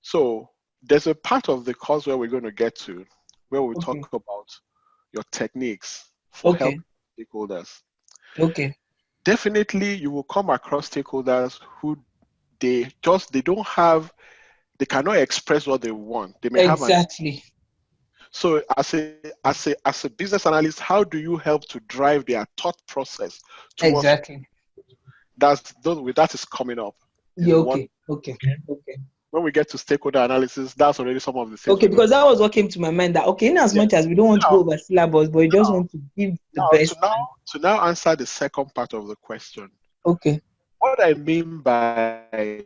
So there's a part of the course where we're going to get to where we Okay. talk about your techniques for Okay. helping stakeholders. Okay. Definitely you will come across stakeholders who they cannot express what they want. They may have an Exactly. so as a business analyst, how do you help to drive their thought process towards Exactly. that is coming up is Yeah. one. Okay. Okay. Okay. When we get to stakeholder analysis, that's already some of the things Okay, we're going because that was what came to my mind, that okay, in as to. much as we don't want to Now, go over syllabus, but we just want to give the now best. to now answer the second part of the question. Okay. What I mean by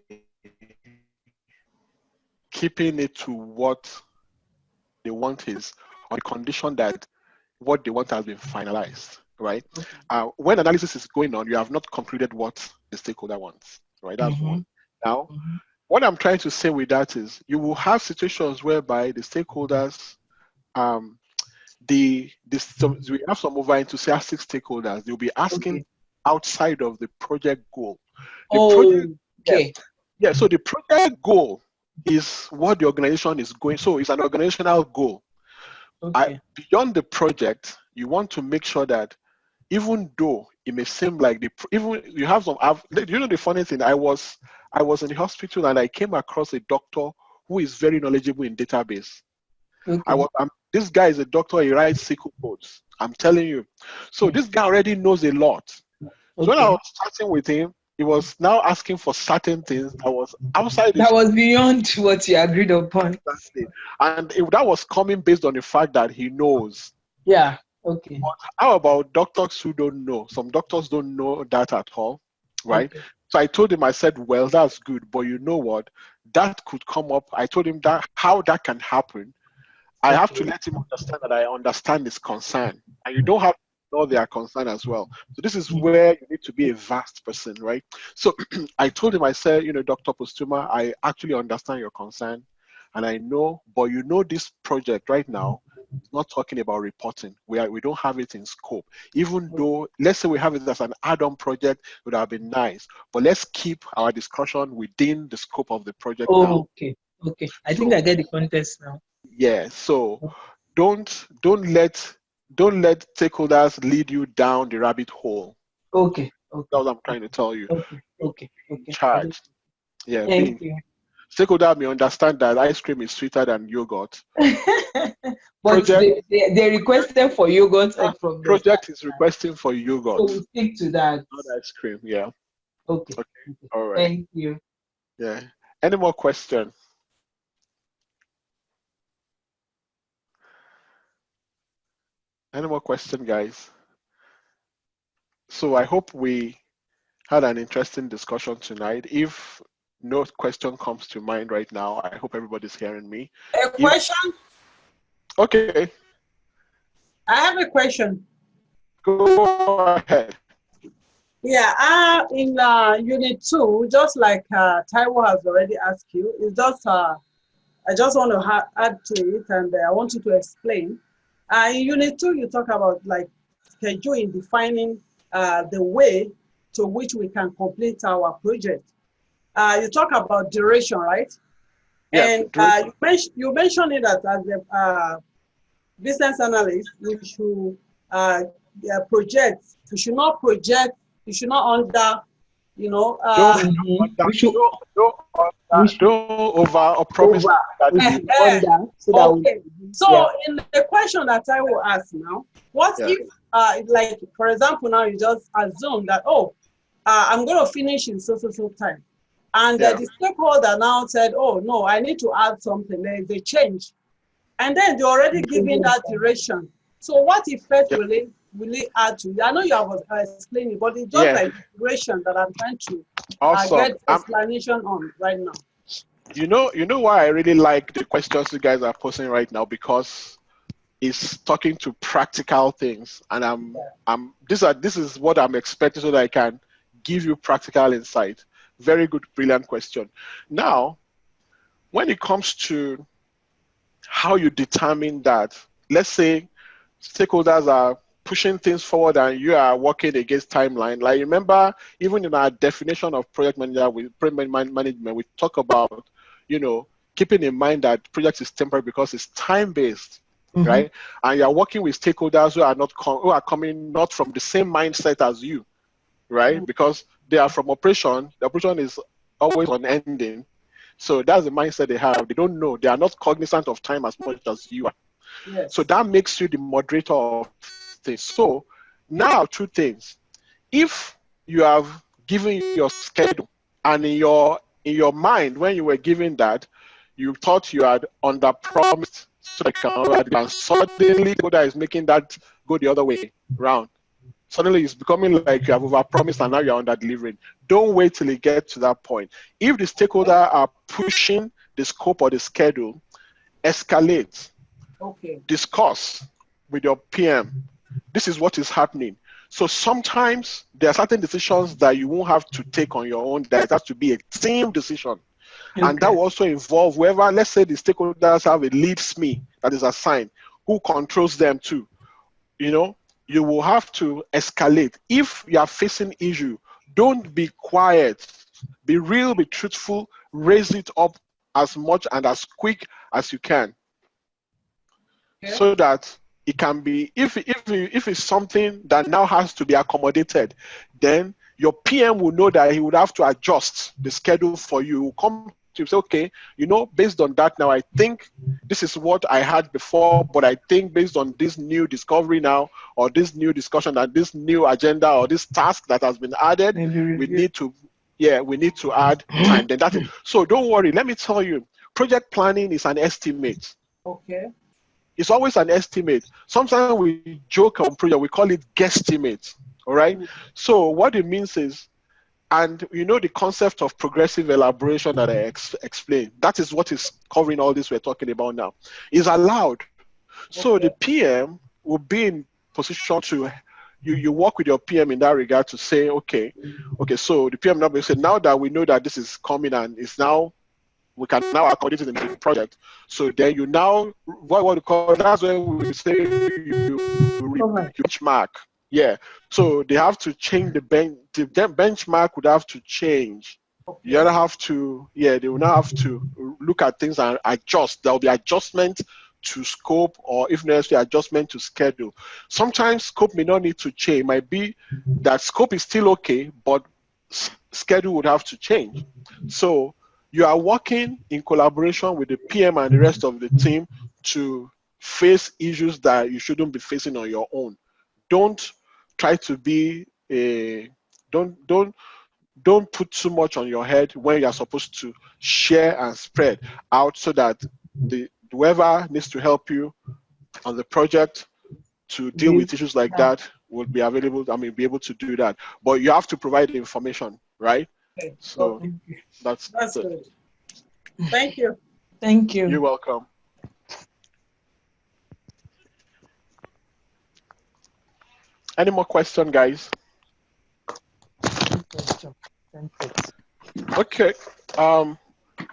keeping it to what they want is on the condition that what they want has been finalized, right? Okay. When analysis is going on, you have not concluded what the stakeholder wants, right? That's Mm-hmm. one. Now, Mm-hmm. what I'm trying to say with that is you will have situations whereby the stakeholders, we have some over enthusiastic stakeholders. They'll be asking Okay. outside of the project goal. The project, Oh, yeah, okay. yeah. So the project goal is what the organization is going. So it's an organizational goal. Okay. Beyond the project, you want to make sure that even though it may seem like even you have some. You know the funny thing, I was in the hospital and I came across a doctor who is very knowledgeable in database. Okay. This guy is a doctor. He writes SQL codes. I'm telling you. So this guy already knows a lot. So when I Okay. was chatting with him, he was now asking for certain things that was outside the That was beyond what you agreed upon. standard. And that was coming based on the fact that he knows. Yeah. Okay. But how about doctors who don't know? Some doctors don't know that at all, right? Okay. So I told him, I said, well, that's good, but you know what? That could come up. I told him that how that can happen. I have to Okay. let him understand that I understand his concern. And you don't have to know their concern as well. So this is where you need to be a vast person, right? So I told him, I said, Dr. Postuma, I actually understand your concern. And I know, but this project right now is not talking about reporting. We don't have it in scope. Even though, let's say we have it as an add-on project, it would have been nice. But let's keep our discussion within the scope of the project now. Okay. Okay. I think So I get the context now. yeah, so don't let stakeholders lead you down the rabbit hole. Okay. Okay. That's what I'm trying to tell you. Okay. Be Okay. in Okay. charge. Yeah, Thank you. stakeholder may understand that ice cream is sweeter than yogurt. But Project they requested for yogurt from the start. project is requesting for So yogurt, we stick to that. not ice cream. Yeah. Okay. Okay. Okay. All right. Thank you. Yeah. Any more questions? Any more question, guys? So I hope we had an interesting discussion tonight. If no question comes to mind right now, I hope everybody's hearing me. A question? Okay, I have a question. go ahead. Yeah, in Unit 2, just like Taiwo has already asked you, it's just I just want to add to it, and I want you to explain. In Unit 2, you talk about like scheduling, defining the way to which we can complete our project. You talk about duration, right? Yeah, And you mentioned it that as a business analyst, you should project. You should not project. You should not under, you know. Don't over or promise Over. that We you should under so that Okay. So in the question that I will ask now, what if, like, for example, now you just assume that, I'm going to finish in so time. And the stakeholder now said, oh, no, I need to add something. There is a change. And then they're already giving that duration. So what effect will it add to? I know you have explained, but it's just like the duration that I'm trying to get explanation on right now. You know why I really like the questions you guys are posing right now, because it's talking to practical things, and this is what I'm expecting so that I can give you practical insight. Very good, brilliant question. Now, when it comes to how you determine that, let's say stakeholders are pushing things forward and you are working against timeline. Like, remember, even in our definition of project manager with project management, we talk about, you know, keeping in mind that project is temporary because it's time-based, right? And you're working with stakeholders who are not who are coming not from the same mindset as you, right? Because they are from operation. The operation is always unending. So that's the mindset they have. They don't know. They are not cognizant of time as much as you are. Yes. So that makes you the moderator of things. So now, two things. If you have given your schedule and in your mind, when you were given that, you thought you had under-promised so that you can over, and suddenly Koda is making that go the other way round. Suddenly it's becoming like you have over-promised and now you're under-delivering. Don't wait till you get to that point. If the stakeholders are pushing the scope or the schedule, escalate. Okay. Discuss with your PM. This is what is happening. So sometimes there are certain decisions that you won't have to take on your own. That has to be a team decision. Okay. And that will also involve whoever, let's say the stakeholders have a lead SME that is assigned, who controls them too. You know, you will have to escalate. If you are facing issue, don't be quiet. Be real, be truthful, raise it up as much and as quick as you can. Okay. So that it can be, if it's something that now has to be accommodated, then your PM will know that he would have to adjust the schedule for you. He will come to say, okay, you know, based on that now, I think this is what I had before, but I think based on this new discovery now, or this new discussion and this new agenda or this task that has been added, we need to add time. Then that's it. So don't worry. Let me tell you, project planning is an estimate. Okay. It's always an estimate. Sometimes we joke on project, we call it guesstimate, all right? So what it means is, and you know the concept of progressive elaboration that I explained, that is what is covering all this we're talking about now, is allowed. So the PM will be in position to, you work with your PM in that regard to say, okay, so the PM now will say, now that we know that this is coming and it's now, we can now accommodate it in the project. So then you now, what we call, that's when we say you benchmark. Yeah. So they have to change the benchmark would have to change. You don't have to, they will now have to look at things and adjust. There will be adjustment to scope, or if necessary, adjustment to schedule. Sometimes scope may not need to change. It might be that scope is still okay, but schedule would have to change. So you are working in collaboration with the PM and the rest of the team to face issues that you shouldn't be facing on your own. Don't try to be don't put too much on your head when you're supposed to share and spread out, so that whoever needs to help you on the project to deal with issues like that will be available. Be able to do that. But you have to provide the information, right? Okay. So that's good. Thank you. Thank you. You're welcome. Any more questions, guys? Okay.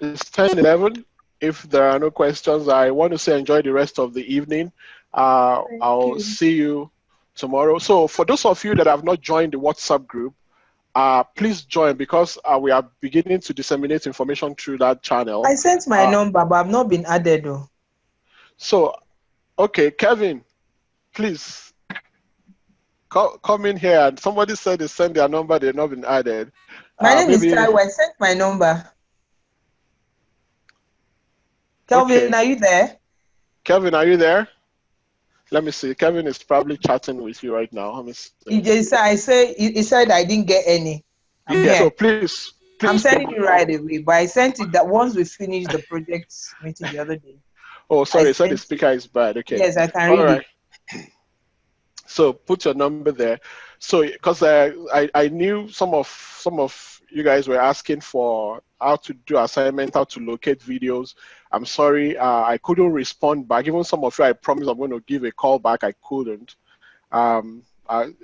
It's 10:11. If there are no questions, I want to say enjoy the rest of the evening. I'll see you tomorrow. So for those of you that have not joined the WhatsApp group, please join, because we are beginning to disseminate information through that channel. I sent my number, but I've not been added though. So, okay, Kevin, please come in here. And somebody said they sent their number, they've not been added. My name is Taiwo. I sent my number. Kelvin, are you there? Kelvin, are you there? Let me see. Kevin is probably chatting with you right now. Let me see. He said I didn't get any. So please I'm sending you right away. But I sent it that once we finished the project meeting the other day. Oh, sorry. So the speaker is bad. Okay. Yes, I can read it. So put your number there. So because I knew some of you guys were asking for how to do assignment, how to locate videos. I'm sorry, I couldn't respond back. Even some of you, I promised I'm going to give a call back. I couldn't. I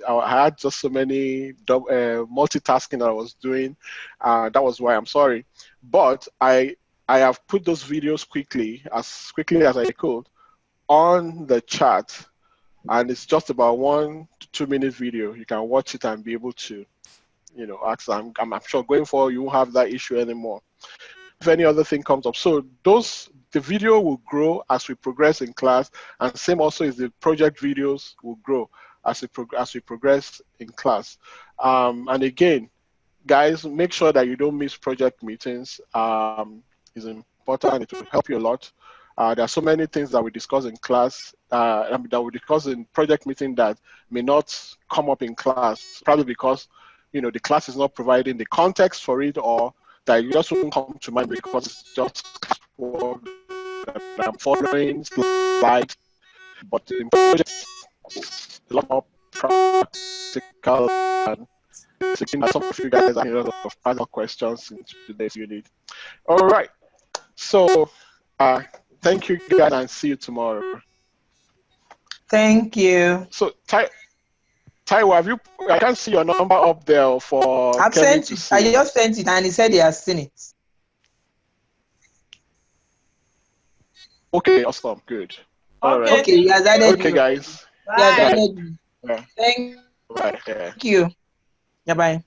had just so many multitasking that I was doing. That was why I'm sorry. But I have put those videos quickly as I could on the chat. and it's just about 1 to 2 minute video. You can watch it and be able to, ask. I'm sure going forward you won't have that issue anymore. If any other thing comes up, so the video will grow as we progress in class, and same also is the project videos will grow as we progress in class. And again, guys, make sure that you don't miss project meetings. It's important. It will help you a lot. There are so many things that we discuss in class, that we discuss in project meeting that may not come up in class, probably because the class is not providing the context for it, or that you just won't come to mind because it's just what I'm following slides. But in projects, it's a lot more practical, and some of you guys are a lot of practical questions in today's unit. All right. So thank you guys, and see you tomorrow. Thank you. So Taiwo, I can't see your number up there for I've Kevin sent it. I just sent it, and he said he has seen it. Okay, awesome, good. All right. Okay, he has added okay, you. Guys. Bye. Thank you. Bye. Thank you. Yeah, bye.